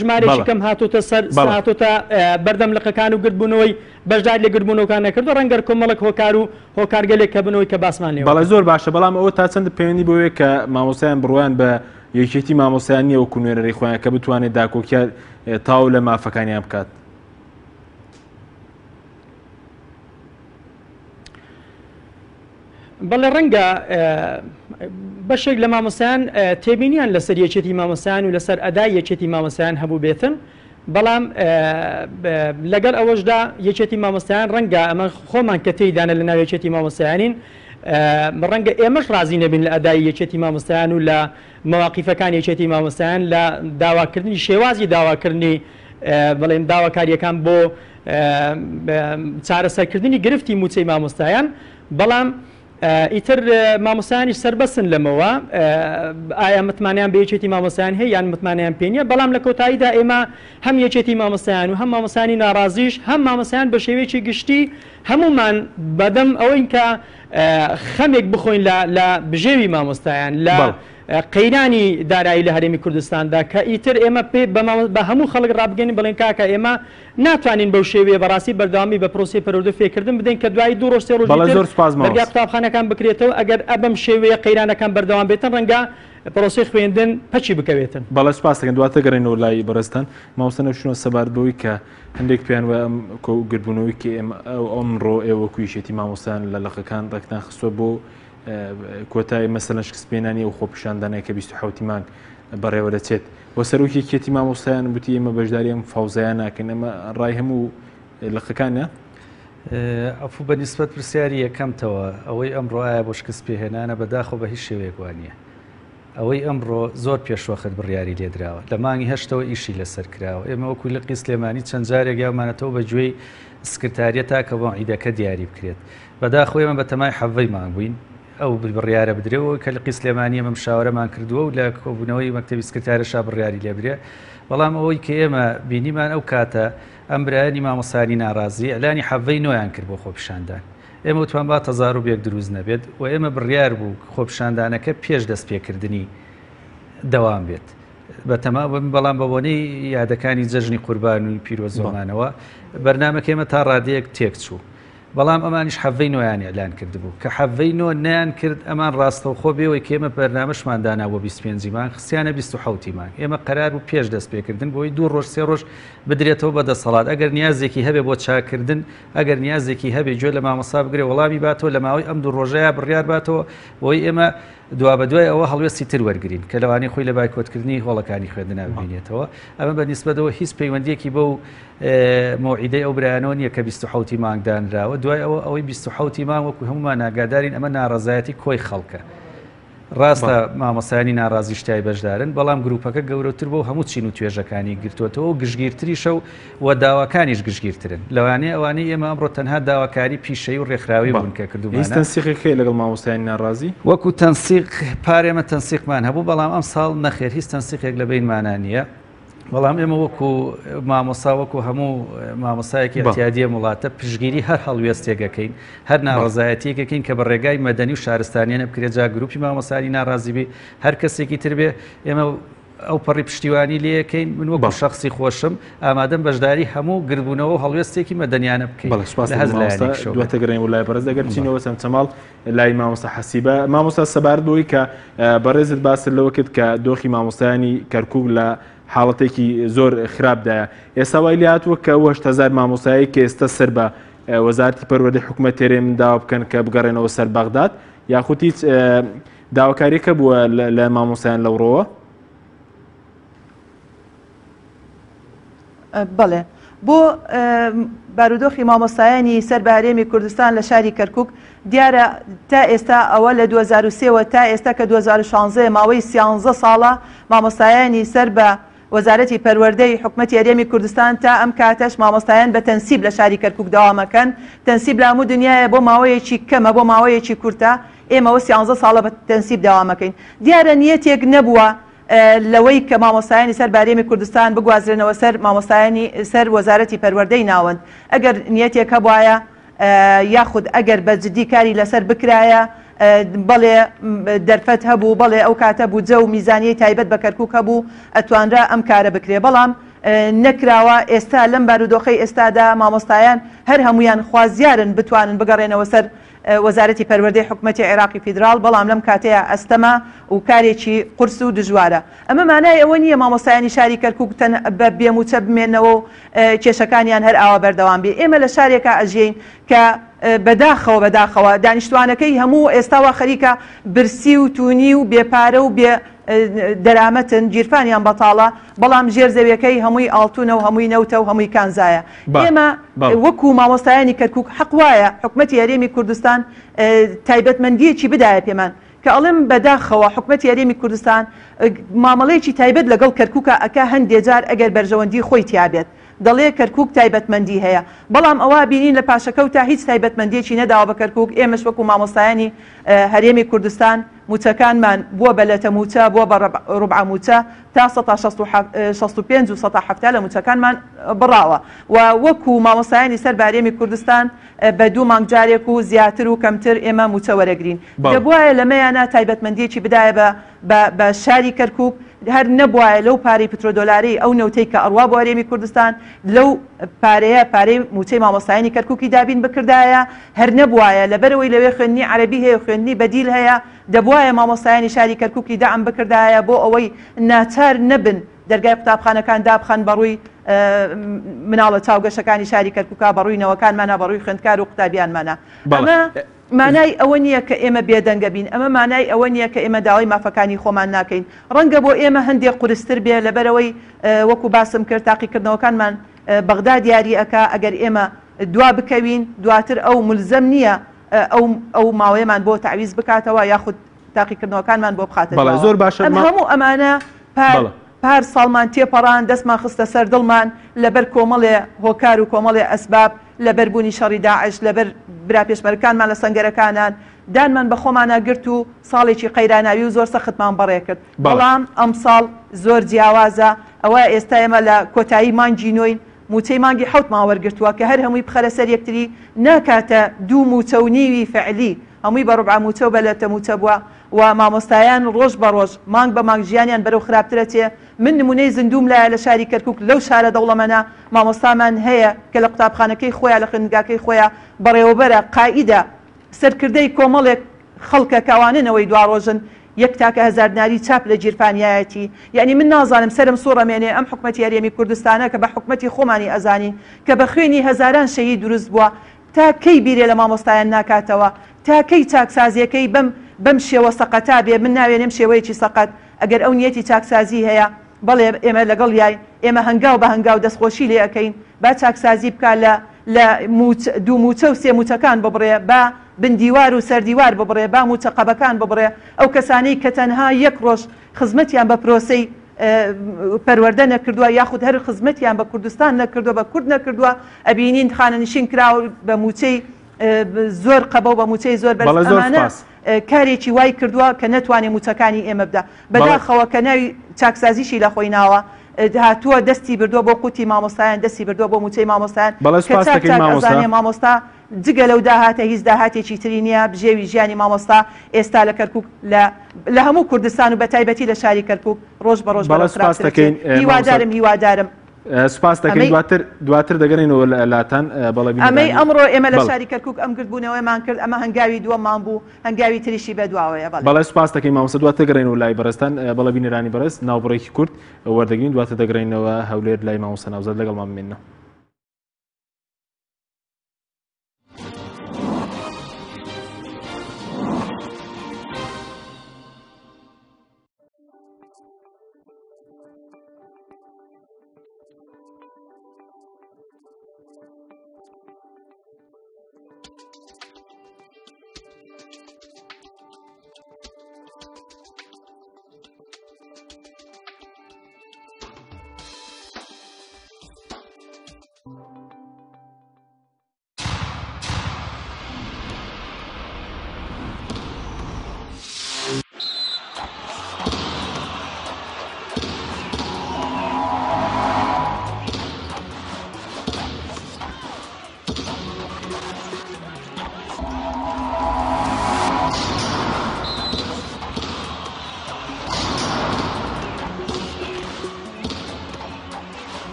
ژمارێکی کەم هاتوتە سەر هاتوتە بەردەم لقەکان و گردبوونەوەی بەشدار لە گردبوونەوەکان نەکردو ڕەنگەر کۆمەڵک هۆکار و هۆکارگەلێک کە بنەوەی کە باسمان لێ بەڵێ زۆر باشە بەڵام ئەوە تا چەند پەیوەندی بۆیە کە مامۆستایان بڕوان بە یەکێتی مامۆستایان نییە وەکو نوێنەری خۆیان کە بتوانێت داکۆکیان تاو لە مافەکانیان بکات. بەڵێ ڕەنگە بەشێک لە مامۆستایان تێبینیان لەسەر یەکێتی مامۆستایان و لەسەر ئەدای یەکێتی مامۆستایان هەبوو بێتن بەڵام لەگەڵ ئەوەشدا یەکێتی مامۆستایان ڕەنگە ئەمە خۆمان کە تێیدانە لە ناو یەکێتی مامۆستایانین ڕەنگە ئێمەش رازی نەبین لە ئەدای یەکێتی مامۆستایان و لە مەواقیفەکان یەکێتی مامۆستایان لە داواکردنی شێوازی داواکردنی بڵێم داواکاریەکان بۆ چارەسەرکردنی گرفتی موچەی مامۆستایان بەڵام ئیتر مامۆستایانیش سەربەسن لەمەوە ئایا متمانیان بە یەکێتی مامۆستایان هەیە یان متمانیان پێ نییە بەڵام لە کۆتاییدا ئێمە هەم یەکێتی مامۆستایان و هەم مامۆستایانی ناڕازیش هەم مامۆستایان بە شێوەیەکی گشتی هەمومان بەدەم ئەوەی کە خەمێک بخۆین لە بژێوی مامۆستایان لە قەیرانی دارایی لە هەرێمی کوردستاندا کە ئیتر ئێمە بە هەموو خەڵک ڕابگەین بڵێن کاکە ئێمە ناتوانین بەو شێوەیە بەڕاستی بەردەوامی بە پرۆسی پەروەردە فێرکردن بدەین کە دوای دوو ڕۆژ سێ ڕۆژ بەرگا قوتابخانەکان بکرێتەوە ئەگەر ئەبەم شێوەیە قەیرانەکان بەردەوام بێتن ڕەنگە پرۆسی خوێندن پەچی بکەوێتن. بەڵێ سپاس دەکەن دواتە گەڕێنەوە لای بەڕێستان مامۆستا نەوشینەوە سەبارەت بەوەی کە هەندێک پێیان وایە ئەم گربوونەوەی کە ئەمڕۆ ئێوە کویشێتی مامۆستایان لە لەقەکان ڕێکتان خستووە بۆ کۆتای مەسەلەن شکستپێنانی و خۆپیشاندانەیە کە 27 مانگ بەڕێوە دەچێت بۆ سەرۆکی یەکێتی مامۆستایان گوتی ئێمە بەشداری ئەم فاوزایان ناکەن ئەمە ڕای هەموو لەقەکانە ئەفوو بە نیسبەت پرسیاری یەکەمتەوە ئەوەی ئەمڕۆ ئایا بۆ شکست پێهێنانە بەداخۆ بە هیچ شێوەیەک وانە ئەوەی ئەمڕۆ زۆر پێشوەخت بڕیاری لێدراوە لە مانگی هەشتەوە ئیشی لەسەر کراوە ئێمە وەکوی لە قیسلێمانی چەند جارێک یاومانەتەوە بە گوێی سکرتاریەتا کە بۆ عیدەکە دیاری بکرێت بەداخۆ ئێمە بە تەمای حەڤەی مانگ بووین ئەو بڕیارە بدرێەوە کە لە قیسلێمانی ئەمە مشاورەمان کردووە و لە کۆبوونەوەی مەکتەبی سکرتارەشا بڕیاری لێبرێ بەڵام ئەوەی کە ئێمە بینیمان ئەو کاتە ئەم برایانی مامۆسانی ناڕازی ئەلانی حەڤەی نۆیان کرد بۆ خۆپیشاندان ئێمە وتوان با تەزار و بێک دروست نەبێت و ئێمە بڕیار بوو خۆپیشاندانەکە پێش دەست پێکردنی دەوام بێت بە تەما بەڵام بەبوونەی یادەکانی جەژنی قوربان و پیرۆزۆمانەوە بەرنامەکە ئێمە تا ڕادەیەک تێک چوو بەڵام ئەمانیش حەڤەی نۆیان ئێلان کردبوو کە حەڤەی نۆ نەیان کرد ئەمان ڕاستەوخۆ بێەوەی کە ئێمە بەرنامەشماندانا بۆ 25 مانگ خستیانە 27 مانگ ئێمە قەرار بوو پێش دەست پێکردن بۆی دوو ڕۆژ سێ ڕۆژ بدرێتەوە بەدەسەڵات ئەگەر نیازێکی هەبێ بۆ چاکردن ئەگەر نیازێکی هەبێ گوێ لە مامۆستا بگرێ وەڵامی باتەوە لە ماوەی ئەم دوو ڕۆژەیە بڕیار باتەوە بۆی ئێمە دوا بە دوای ئەوە هەڵوێستی تر وەرگین کە لەوانەیە خۆی لە بایکۆتکردنی هۆڵەکانی خوێندنا ببینێتەوە ئەمە بە نیسبەتەوە هیچ پەیوەندیەکی بەو مەوعیدەی ئەو برایانەوە نییە کە 27 مانگدانراوە دوای ئەوەی 27 مانگ وەکو هەمومان ناگادارین ئەمە ناڕەزایەتی کۆی خەڵکە ڕاستە مامۆسایانی ناڕازی شتای بەشدارن بەڵام گروپەکە گەورەتر بۆ هەموو چین و توێژەکانی گرتوۆتەوە و گشتگیرتریشە و داواکانیش گشتگیرترن لەوانەیە ئەوانەی ئێمە ئەمڕۆ تەنها داواکاری پیشەی و ڕێکخراوی بوون کە کردومانە تەنسیقی لەگەڵ مامۆستایانی ناڕازی وەکو تەنسیق پارێمە تەنسیقمان هەبوو بەڵام ئەم ساڵ نەخێر هیچ تەنسیقێک لە بینمانە نییە بەڵام ئێمە وەکو مامۆستا وەکو هەموو مامۆسایەکی ئەتیادیە وڵاتە پشگیری هەر هەڵوێستێکەکەین هەر ناڕزایەتیەکەکەین کە بە ڕێگای مەدەنی و شارستانیانە بکرێت جا گروپی مامۆسانی ناڕازی بێ هەر کەسێکی تر بێ ئێمە ئەو پەڕی پشتیوانی لێەکەین من وەکو شخصی خۆشم ئامادەم بەشداری هەموو گربوونەوە هەڵوێستێکی مەدەنیانە بکەین دواتە گەڕین و لای بەڕێز دەگەر بچینەوە چەماڵ لای مامۆستا حەسیبە مامۆستا سەبارەت بەوەی کە بەڕێزت باست لەوە کرد کە دۆخی مامۆستایانی کەرکووک لە حاڵەتێکی زۆر خراپدایە ئێستا وای لێ هاتووە کە 8,000 مامۆستایی کە ئێستا سەر بە وەزارەتی پەروەردەی حکوومەت تێرێ من داوا بکەن کە بگەڕێنەوە سەر بەغداد یاخود هیچ داواکاریەکە بووە لە مامۆستایان لەوڕۆوە؟ بەڵێ بۆ بارودۆخی مامۆستایانی سەر بە هەرێمی کوردستان لە شاری کەرکووک دیارە تا ئێستا ئەوە لە 2023 تا ئێستا کە 2016 ماوەی 13 ساڵە مامۆستایانی سەر بە وەزارەتی پەروەردەی حکوومەتی هەرێمی کوردستان تا ئەم کاتەش مامۆستایان بە تەنسیب لە شاری کەرکووک داوامەکەن تەنسیب لە هەموو دنیاە بۆ ماوەیەکی کەمە بۆ ماوەیەکی کورتە ئێمەوە 13 ساڵە بە تەنسیب داوامەکەین دیارە نیەتێک نەبووە لەوەی کە مامۆستایانی سەر بارێمی کوردستان بگوازرێنەوە سەر مامۆستایانی سەر وەزارەتی پەروەردەی ناوەند ئەگەر نیەتێک هەبوایە یاخود ئەگەر بە جدی کاری لەسەر بکرایە بەڵێ دەرفەت هەبوو بەڵێ ئەو کاتە بوو جە و میزانیەی تایبەت بە کەرکووک هەبوو ئەتوانرا ئەم کارە بکرێ بەڵام نەکراوە ئێستا لەم بارودۆخەی ئێستادا مامۆستایان هەر هەمویان خوازیارن بتوانن بگەڕێنەوە سەر وەزارەتی پەروەردەی حکوومەتی عێراقی فیدرال بەڵام لەم کاتەیە ئەستەما و کارێکی قورس و دژوارە ئەمە مانای ئەوە نییە مامۆستایانی شاری کەرکووک بە بێموچە بمێنەوە و کێشەکانیان هەر ئاوا بەردەوام بێ ئێمە لە شارێکە ئەژین کە بەداخەوە دانیشتوانەکەی هەموو ئێستاوە خەریکە برسی و تونی و بێپارە و بێ دەرامەتن گیرفانیان بەتاڵە بەڵام ژێرزەویەکەی هەمووی ئاڵتونە و هەمووی نەوتە و هەمووی کانزایە. ئێمە وەکو مامۆستایانی کەرکووک حەق وایە حکومەتی هەرێمی کوردستان تایبەتمەندیەکی بدایە پێمان کە ئەڵێم بەداخەوە حکومەتی هەرێمی کوردستان مامەڵەیەکی تایبەت لەگەڵ کەرکووکە ئەکا هەندێک جار ئەگەر بەرژەوەندی خۆی تیابێت دەڵێ کەرکووک تایبەتمەندی هەیە بەڵام ئەوە بینین لە پاشەکەوتا هیچ تایبەتمەندیەکی نەداوە بە کەرکووک. ئێمەش وەکو مامۆستایانی هەرێمی کوردستان موچەکانمان بووە بە لەتە موچە بووە بە ڕوبع موچە تا 65 و 170 لە موچەکانمان بڕاوە و وەکو مامۆستایانی سەر هەرێمی کوردستان بە 2 مانگ جارێک و زیاتر و کەمتر ئێمە موچە وەرەگرین. دەبوایە لەمەیانە تایبەتمەندیەکی بدایە بە شاری کەرکووک هەر نەبووایە لەو پارەی پترۆدۆلاری ئەو نەوتەی کە ئەڕوا بۆ هەرێمی کوردستان لەو پارەی موچەی مامۆستایانی کەرکووکی دابین بکردایە هەر نەبووایە لەبەرەوەی لەوێ خوێندنی عەرەبی هەیە خوێندنی بەدیل هەیە دەبوایە مامۆستایانی شاری کەرکووکی داعم بکردایە بۆ ئەوەی ناچار نەبن دەرگای قوتابخانەکان دابخەن بەڕووی مناڵە چاوگەشەکانی شاری کەرکووکا بەڕووینەوەکانمانە بەڕووی خوێندکار و قوتابیانمانە. ئەمە مانای ئەوە نییە کە ئێمە بێدەنگە بین ئەمە مانای ئەوە نییە کە ئێمە داوای مافەکانی خۆمان ناکەین ڕەنگە بۆ ئێمە هەندێک قورستر بێ لەبەرەوەی وەکو باسم کرد تاقیکردنەوەکانمان بەغدا دیاری ئەکا ئەگەر ئێمە دوا بکەوین دواتر ئەو ملزەم نییە ئەو ماوەیەمان بۆ تعویز بکاتەوە یاخود تاقیکردنەوەکانمان بۆ بخاتە زۆر باشە هەموو ئەمانە پار ساڵمان تێپەڕان دەستمان خستە سەر دڵمان لەبەر کۆمەڵێ هۆکار و کۆمەڵێ ئەسباب لەبەربوونی شەڕی داعش لەبەر برا پێشمەرگەکانمان لە سەنگەرەکانان دانمان بە خۆمانە گرت و ساڵێکی قەیراناوی و زۆر سەختمان بەڕێ کرد بەڵام ئەم ساڵ زۆر جیاوازە ئەوە ئێستا ئێمە لە کۆتایی مانگی نۆین موچەی مانگی 7 ماوە وەرگرتووە کە هەر هەمووی بخەرە سەر یەکتری ناکاتە 2 موچە و نیوی فعلی هەمووی بە ڕوبع موچە و بە لەتە موچە بووە و مامۆستایان ڕۆژ بە ڕۆژ مانگ بە مانگ ژیانیان بەرەو خراپترە چێ. من نمونەی زیندوم لایە لە شاری کەرکووک لەو شارە دەوڵەمەنە مامۆستامان هەیە کە لە قوتابخانەکەی خۆیان لە خوێندنگاکەی خۆیان بەڕێوەبەرە قائیدە سەرکردەی کۆمەڵێک خەڵکە کاواننەوەی دوا ڕۆژن یەک تاکە هەزار دیناری چاپ لە جیرفانیایەتی یعنی من نازانم سرم سوڕەمێنێ ئەم حکومەتی هەرێمی کوردستانە کە بە حکومەتی خۆمانی ئەزانی کە بە خوێنی هەزاران شەهید دروست بووە تا کەی بیرێ لە مامۆستایان ناکاتەوە تا کەی چاکسازیەکەی بەم شێوە سەقەتا بێ. من ناوێنم شێوەیەکی سەقەت ئەگەر ئەو نیەتی چاکسازی هەیە بەڵێ ئێمە لەگەڵ یای ئێمە هەنگاو بە هەنگاو دەستخۆشی لێ ئەەکەین با چاکسازی بکە لە 2 موچە و 3 موچەکان ببڕێ با بندیوار و سەردیوار ببڕێ با موچە قەبەکان ببڕێ ئەو کەسانەی کە تەنها یەک ڕۆژ خزمەتیان بە پرۆسەی پەروەردە نەکردووە یاخود هەر خزمەتیان بە کوردستان نەکردووە بە کورد نەکردووە ئەبینین خانەنشین کراوە بە موچەی زۆر قەبە و بە موچەی زۆر بەرزەمانە کارێکی وای کردووە کە نەتوانێت موچەکانی ئێمە بدە بەداخەوە کە ناوی چاکسازیشی لە خۆی ناوە هاتووە دەستی بردووە بۆ قوتی مامۆستایان دەستی بردووە بۆ موچەی مامۆستایان کە چاکزانێ مامۆستا جگە لەو داهاتە هیچ داهاتێکی تری نییە بژێوی ژیانی مامۆستا ئێستا لە کەرکووک لە هەموو کوردستان و بە تایبەتی لە شاری کەرکووک ڕۆژ بە ڕۆژ هیوادارم سپاس دەکەین دواتر دەگەڕینەوە لاتان بەڵێ ئەمەی ئەمڕۆ ئێمە لە شاری کەرکووک ئەم گرتبوونەوەیمان کرد ئەمە هەنگاوی دووەمان بوو هەنگاوی تریشی بەدواوەیە بەڵێ سپاس دەکەین مامۆستا دواتر دەگەڕینەوە لای بەڕێستان بەڵێ بینەرانی بەڕێست ناوبڕێکی کورد وەردەگرین دواتر دەگەڕینەوە هەولێر لای مامۆستا ناوزەد لەگەڵمان بمێنەوە.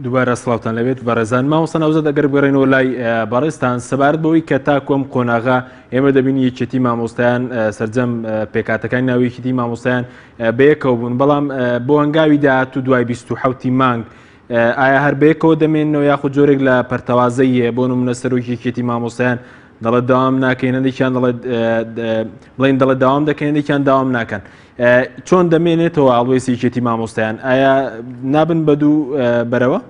دووبارە سڵاوتان لەبێت بەڕێزان مامۆستا ناوزەت ئەگەر بگەڕێنەوە لای بەڕێستان سەبارەت بەوەی کە تا کۆم قۆناغا ئێمە دەبینی یەکێتی مامۆستایان سەرجەم پێکاتەکانی ناوی یەکێتی مامۆستایان بەیەکەوە بوون بەڵام بۆ هەنگاوی داهاتوو دوای 27 مانگ ئایا هەر بەیەکەوە دەمێنەوە یاخود جۆرێک لە پەرتەوازەیە بۆ نمونە سەرۆکی یەکێتی مامۆستایان دەڵێت داوام ناکەین هەندێکیان بڵێن دەڵێت داوام دەکەن هەندێکیان داوام ناکەن چۆن دەمێنێتەوە ئاڵوێسی یەکێتی مامۆستایان ئایا نابن بە دوو بەرەوە؟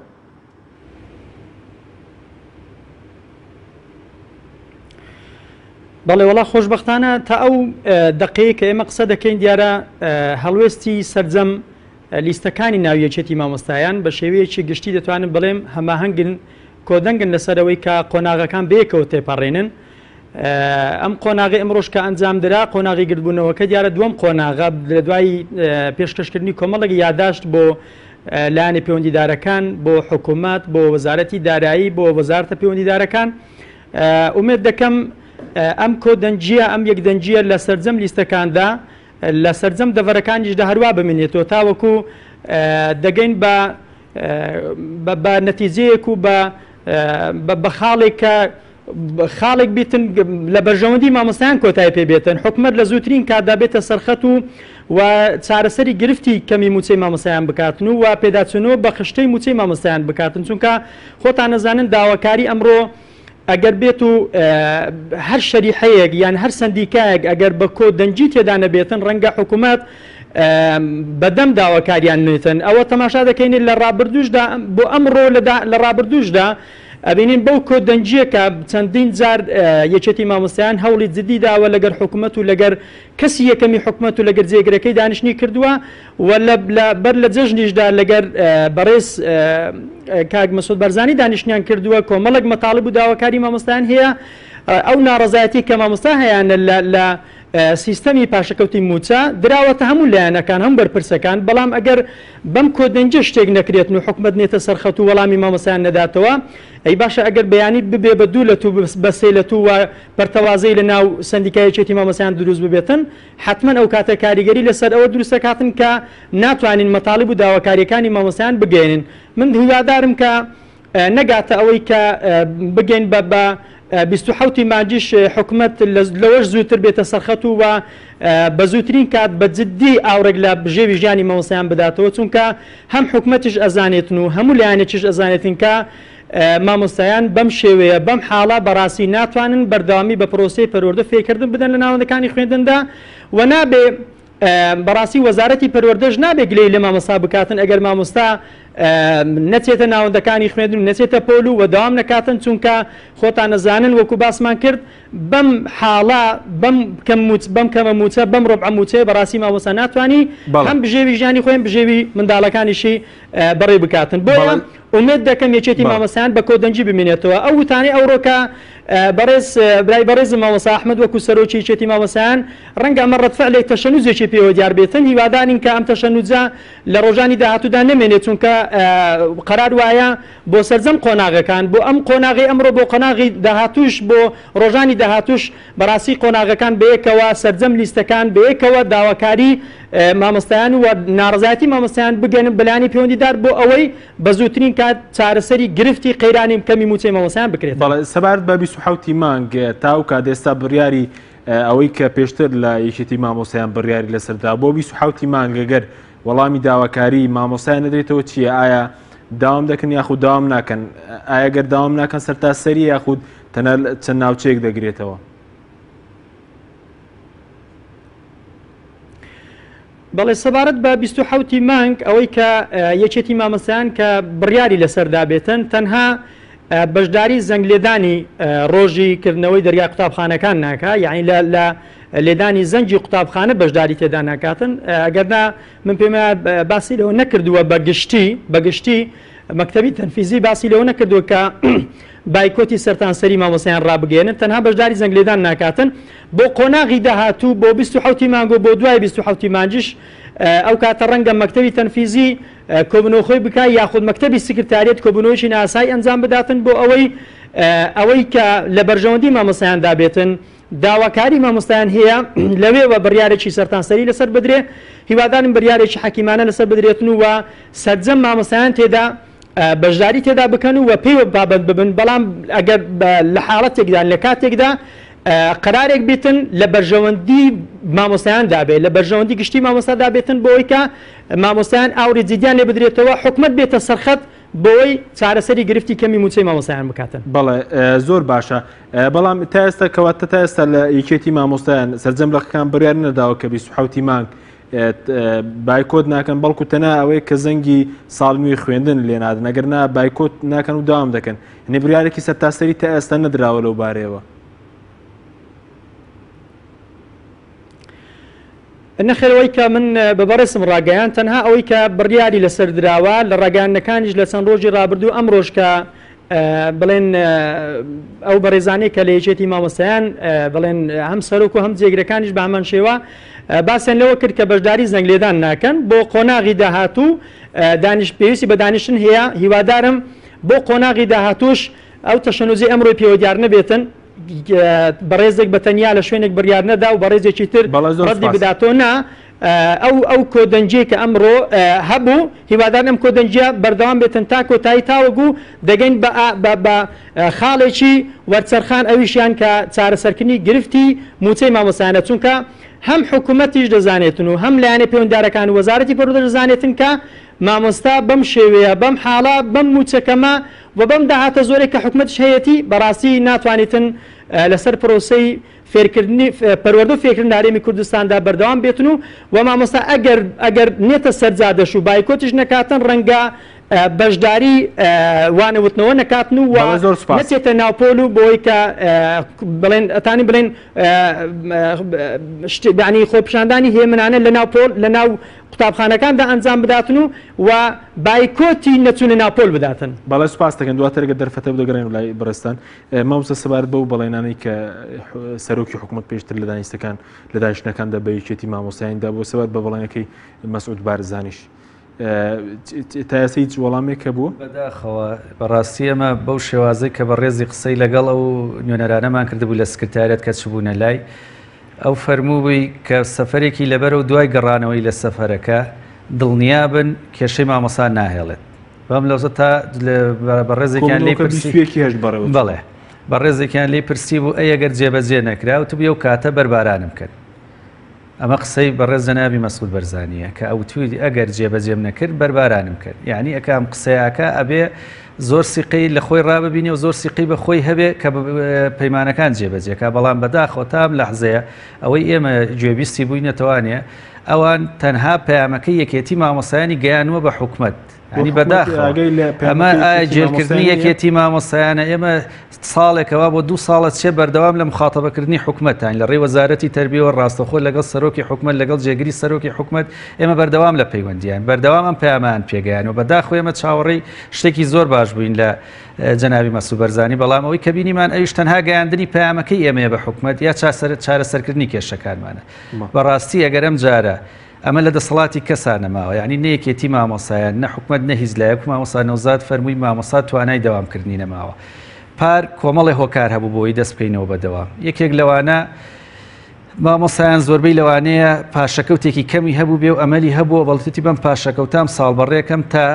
بەڵێ وڵا خۆشببختانە تا ئەو دقەیە کە ئێمە قسە دەکەین دیارە هەڵوێستی سەرجەم لیستەکانی ناوی یەکێتی مامۆستایان بە شێوەیەکی گشتی دەتوانن بڵێم هەماهەنگن کۆدەنگن لەسەرەوەی کە قۆناغەکان بەیەکەوە تێپەڕێنن ئەم قۆناغی ئەمڕۆژ کە ئەنجام درا قۆناغی گردبوونەوەکە دیارە دووەم قۆناغا لە دوای پێشکەشکردنی کۆمەڵێکی یاداشت بۆ لایەنە پەیوەندیدارەکان بۆ حکوومەت بۆ وەزارەتی دارایی بۆ وەزارەتە پەیوەندیدارەکان ئومێد دەکەم ئەم کۆدەنجیە ئەم یەکدەنجیە لە سەرجەم لیستەکاندا لە سەرجەم دەڤەرەکانیشدا هەروە بمێنێتەوە تاوەکو دەگەین بە نەتیجەیەک و بە خاڵێک بیتن لە بەرژەوەندی مامۆستایان کۆتای پێبێتن حکومەت لە زووترین کاتدا بێتە سەرخەت و چارەسەری گرفتی کەمی موچەی مامۆستایان بکاتن و پێداچونەوە بە خشتەی موچەی مامۆستایان بکاتن چونکە خۆتان نەزانن داواکاری ئەمڕۆ ئەگەر بێت و هەر شەریحەیەک یان هەر سندیکایەک ئەگەر بە کۆدەنجی تێدا نەبێتن ڕەنگە حکوومەت بەدەم داواکاریان نوێتن ئەوە تەماشا دەکەین لە ڕابردوشدا بۆ ئەمڕۆ لە ڕابردوشدا ئەبینین بەو کۆدەنجیەکە چەندین جار یەکێتی مامۆستایان هەوڵی جدی داوە لەگەر حکوومەت و لەگەر کەسی یەکەمی حکوومەت و لەگەر جێگرەکەی دانیشتنی کردووە و بەر لە جەژنیشدا لەگەر بەڕێز کاک مەسعود بەرزانی دانیشتیان کردووە کۆمەڵێک مەتاڵب و داواکاری مامۆستایان هەیە ئەو ناڕەزایەتی کە مامۆستا هەیەە لە سیستەمی پاشەکەوتی موچە دراوەتە هەموو لایەنەکان هەم بەرپرسەکان بەڵام ئەگەر بەم کۆدەنجە شتێک نەکرێتن و حکومەت نێتە سەرخەت و وەڵامی مامۆستایان نەداتەوە ئەی باشە ئەگەر بەیانی ببێ بە دوو لە تو بەسێ لە تو و پەرتەوازەی لە ناو سندیکای یەکێتی مامۆستایان دروست ببێتن حتمما ئەو کاتە کاریگەری لەسەر ئەوە دروستەکاتن کە ناتوانین مەتاڵب و داواکاریەکانی مامۆستایان بگەێنن من هیوادارم کە نەگاتە ئەوەی کە بگەین بە 27 مانجیش حکومەت لەوەش زووتر بێتە سەرخەت و بە زووترین کات بە جددی ئاورێک لە بژێوی ژیانی مامۆستایان بداتەوە چونکە هەم حکومەتیش ئەزانێتن و هەموو لایەنێکیش ئەزانێتن کە مامۆستایان بەم شێوەیە بەم حاڵە بەڕاستی ناتوانن بەردەوامی بە پرۆسەی پەروەردە فێرکردن بدەن لە ناوەندەکانی خوێندندا و نابێ بەڕاستی وەزارەتی پەروەردەش نابێ گلەی لە مامۆستا بکاتن ئەگەر مامۆستا نەچێتە ناوەندەکانی خوێندن و نەچێتە پۆل و داوام نەکاتن چونکە خۆتان نەزانن وەکو باسمان کرد بەم حاڵە بەم کەمە موچە بەم ڕۆبع موچەیە بەڕاستی مامۆستا ناتوانی هەم بژێوی ژیانی خۆیان بژێوی منداڵەکانیشی بەڕێ بکاتن بۆیە ئومێد دەکەم یەکێتی مامۆستایان بە کۆدەنجی بمێنێتەوە ئەو وتانی ئەوڕۆکە برای بەڕێزم مامۆستا ئەحمەد وەکو سەرۆکی یەکێتی مامۆستایان ڕەنگە ئەمە ڕەتفعلێک تەشەنووزێکی پێوە دیار بێتن هیوادارین کە ئەم تەشەنووجە لە ڕۆژانی داهاتوودا نەمێنێت چونکە قەرار وایە بۆ سەرجەم قۆناغەکان بۆ ئەم قۆناغی ئەمڕۆ بۆ قۆناغی داهاتووش بۆ ڕۆژانی داهاتووش بەڕاستی قۆناغەکان بەیەکەوە سەرجەم لیستەکان بەیەکەوە داواکاری مامۆستایان و ناڕزایەتی مامۆستایان بگەنن بەلایانی پەیوەندیدار بۆ ئەوەی بە زووترین کات چارەسەری گرفتی قەیرانی کەمی موچەی مامۆستایان بکرێت. بەڵێ سەبارەت بە 27 مانگ تا و کات ئێستا بڕیاری ئەوەی کە پێشتر لە یەکێتی مامۆستایان بڕیاری لەسەردا بۆ 27 مانگ ئەگەر وەڵامی داواکاری مامۆستایان نەدرێتەوە چییە؟ ئایا داوام دەکەن یاخود داوام ناکەن؟ ئایا گەر داوام ناکەن سەرتاسەری یاخود چەند ناوچەیەک دەگرێتەوە؟ بەڵێ سەبارەت بە 27 مانگ ئەوەی کە یەکێتی مامۆستایان کە بڕیاری لەسەردا بێتن تەنها بەشداری زەنگ لێدانی ڕۆژی کردنەوەی دەریا قوتابخانەکان ناکە یعنی لە لێدانی زەنگی قوتابخانە بەشداری تێدا ناکاتن ئەگەرنا من پێم باسی لەوە نەکردووە بەگشتی مەکتەبی تەنفیزی باسی لەوە نەکردووە کە بایکۆتی سەرتانسەری مامۆستایان ڕابگەێنن تەنها بەشداری زەنگ لێدان ناکاتن بۆ قۆناغی داهاتوو بۆ 27 مانگ و بۆ دوای 27 مانجیش ئەو کاتە ڕەنگە مەکتەبی تەنفیزی کۆبنەوەخۆی بکای یاخود مەکتەبی سکرتاریەت کۆبنەوەیشی ناسایی ئەنجام بداتن بۆ ئەوەی کە لە بەرژەوەندی مامۆستایان دابێتن داواکاری مامۆستایان هەیە لەوێوە بڕیارێکی سەرتانسەری لەسەر بدرێ هیوادارم بڕیارێکی حەکیمانە لەسەر بدرێتن و سەرجەم مامۆستایان تێدا بەشداری تێدا بکەن و پێی بابەت ببن بەڵام ئەگەر لە حاڵەتێکدا لە کاتێکدا قرارێک بێتن لە بەرژەوەندی مامۆستایان دابێت لە بەرژەوەندی گشتی مامۆستا دابێتن بۆی کە مامۆستایان ئاوری جدیان لێ بدرێتەوە حکومت بێتە سەرخەت بۆی چارەسەری گرفتی کەمی موچەی مامۆستایان بکاتن. بەڵێ زۆر باشە بەڵام تا ئێستا کەواتە تا ئێستا لە یەکێتی مامۆستایان سەرجەم لەقەکان بڕیار نەداوە کە 27 مانگ بایکۆت ناکەن بەڵکو تەنها ئەوەی کە زەنگی ساڵ نوێی خوێندن لێنادن ئەگەرنا بایکۆت ناکەن و داوام دەکەن هەنێ بڕیارێکی سەرتاسەری تا ئێستا نەدراوە لەو بارەیەوە. نەخێرەوەی کە من بەبەڕێسم ڕاگەیان تەنها ئەوەی کە بڕیاری لەسەر دراوە لە ڕاگەیانەکانیش لە چەند ڕۆژی ڕابردوو ئەم ڕۆژ کە بڵێن ئەو بەڕێزانەی کە لە یەکێتی مامۆستایان بڵێن هەم سەرۆک و هەم جێگرەکانیش بە هەمان شێوە باسییان لەوە کرد کە بەشداری زەنگ لێدان ناکەن بۆ قۆناغی داهاتوو دانیش پێویستی بە دانیشتن هەیە هیوادارم بۆ قۆناغی داهاتووش ئەو تەشەنوزی ئەمڕۆی پێوە دیار نەبێتن بەڕێزێک بەتەنیا لە شوێنێک بڕیار نەدا و بەڕێزێکی تر ڕەتی بداتۆ نا ئەو کۆدەنجێ کە ئەمڕۆ هەبوو هیوادار ئەم کۆدەنجە بەردەوام بێتن تا کۆتایی تاوەگو دەگەین بە خاڵێکی وەرچەرخان ئەویشیان کە چارەسەرکردنی گرفتی موچەی مامۆستایانە چونکە هەم حکوومەتیش دەزانێتن و هەم لایەنە پەیوەنددارەکان و وەزارەتی پەروەردە دەزانێتن کە مامۆستا بەم شێوەیە بەم حاڵە بەم موچەکەمە و بەم داهاتە زۆرێک کە حکوومەتش هەیەتی بەڕاستی ناتوانێتن لەسەر پرۆسەی فێرکردنی پەروەردە و فێرکردن هەرێمی کوردستاندا بەردەوام بێتن و مامۆستا ئەگەر نێتە سەرجادەش و بایکۆتیش نەکاتن ڕەنگە بەشداری وانەوتنەوە نەکاتن و نەچێتە ناوپۆل و بۆی کە بڵێن ئەتانی بڵێن ینی خۆپیشاندانی هێمنانە لە ناوپۆل لە ناو قوتابخانەکاندا ئەنجام بداتن و بایکۆتی نەچوونە ناوپۆل بداتن. بەڵێ سوپاس دەکەن دواترگە دەرفەتە بدەگەڕێن لای بەڕێستان مامۆستا سەبارەت بەو بەڵێنانەی کە سەرۆکی حکوومەت پێشتر لە دانیستەکان لە دانیشتەکاندا بە یەکێتی مامۆستایاندا بۆ سەبارەت بە بەڵێنەکەی مەسعود بارزانیش تایاسی وەڵامێک بوو بەداخەوە بەڕاستی ئەمە بەو شێوازەی کە بە ڕێزی قسەی لەگەڵ ئەو نوێنەرانەمان کردبوو لە سکرتارەت کە چبوونە لای ئەو فەرمووی کە سەفەرێکی لەبەر و دوای گەڕانەوەی لە سەفەرەکە دڵنیابن کێشەی مامۆستا ناهێڵێت بەم لەوزە تا بەڕێزێکیان لێ بەڵێ بەڕێزێکیان لێ پرسی بوو ئەگەر جێبەجێ نەکرا و تو بێ و کاتە بەربارانم کرد ئەمە قسەی بەڕێز جەنابی مەسعود بەرزانیە کە ئەو توی ئەگەر جێبەجێم نەکرد بەربارانم کرد یعنی ئەکەم قسەیەکە ئەبێ زۆر سیقەی لە خۆی ڕاببینێ و زۆر سیقی بە خۆی هەبێ کە پەیمانەکان جێبەجێکە بەڵام بەداخۆ تام لەحزەیە ئەوەی ئێمە گوێبیستی بووی نەتوانێ ئەوان تەنها پەیامەکەی یەکێتی مامۆستایانی گەیانوە بە حکوومەت ینی بەداخەوە ئەمە جێرکردنی یەکێتی مامۆستایانە ئێمە ساڵێکەوە بۆ 2 ساڵە چێ بەردەوام لە مخاتەبەکردنی حکوومەتان لە ڕێی وەزارەتی تەربیەوە ڕاستەخۆ لەگەڵ سەرۆکی حکوومەت لەگەڵ جێگیری سەرۆکی حکوومەت ئێمە بەردەوام لە پەیوەندیان بەردەوام ئەم پەیامان پێگەیان و بەداخۆ ئێمە چاوەڕێی شتێکی زۆر باش بووین لە جەنابی مەسعود بەرزانی بەڵام ئەوەی کە بینیمان ئەویش تەنها گەیاندنی پەیامەکەی ئێمەیە بە حکوومەت یا چارەسەرکردنی کێشەکانمانە بەڕاستی ئەگەر ئەم جارە ئەمە لە دەسەڵاتی کەسانەماوە یعنی نەیەکێتی مامۆسایان نە حکوومەت نە هیزلایەک مامۆستا نەوزاد فەرمووی مامۆستا توانای دەوامکردنی نەماوە پار کۆمەڵی هۆکار هەبوو بۆی دەست بکەینەوە بەدەوام یەکێک لەوانە مامۆستایان زۆربەی لەوانەیە پاشەکەوتێکی کەمی هەبوو بێ و ئەمەلی هەبووە بەڵێتی بەم پاشەکەوتام ساڵبەڕێکم تا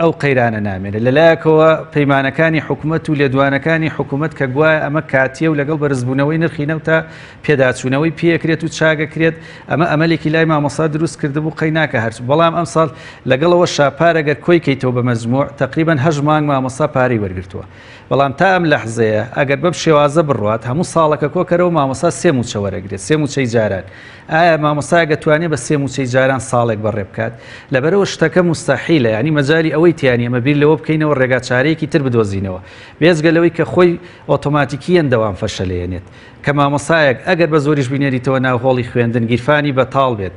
ئەو قەیرانە نامێنێت لەلایەکەوە پەیمانەکانی حکوومەت و لێدوانەکانی حکوومەت کە گوایە ئەمە کاتیە و لەگەڵ بەرزبوونەوەی نرخینە و تا پێداچوونەوەی پێکرێت و چاگەکرێت ئەمە ئەمەلێکی لای مامۆستا دروست کردبوو قەی ناکە هەرچ بەڵام ئەم ساڵ لەگەڵەوە شاپارەگەر کۆی کەیتەوە بە مەجموع تقریبا 8 مانگ مامۆستا پارەی وەرگرتووە بەڵام تا ئەم لەحزەیە ئەگەر بەم شێوازە بڕوات هەموو ساڵەکە کۆکەرەوە مامۆستا 3 موچە وەرەگرێت 3 موچەی جاران ئایا مامۆستاگە توانێت بە 3 موچەی جاران ساڵێک بەڕێ بکات لەبەرەوە شتەکە مستەحیلە ینی مەجای ئەوەی تیانی ئەمە بیر لەوە بکەینەوە ڕێگا چارەیەکی تر بدۆزینەوە بێزگەلەوەی کە خۆی ئۆتۆماتیکیەن دەوام فەشەلێنێت کە مامۆسایەک ئەگەر بە زۆریش بینێریتەوە ناو هۆڵی خوێندن گیرفانی بەتاڵ بێت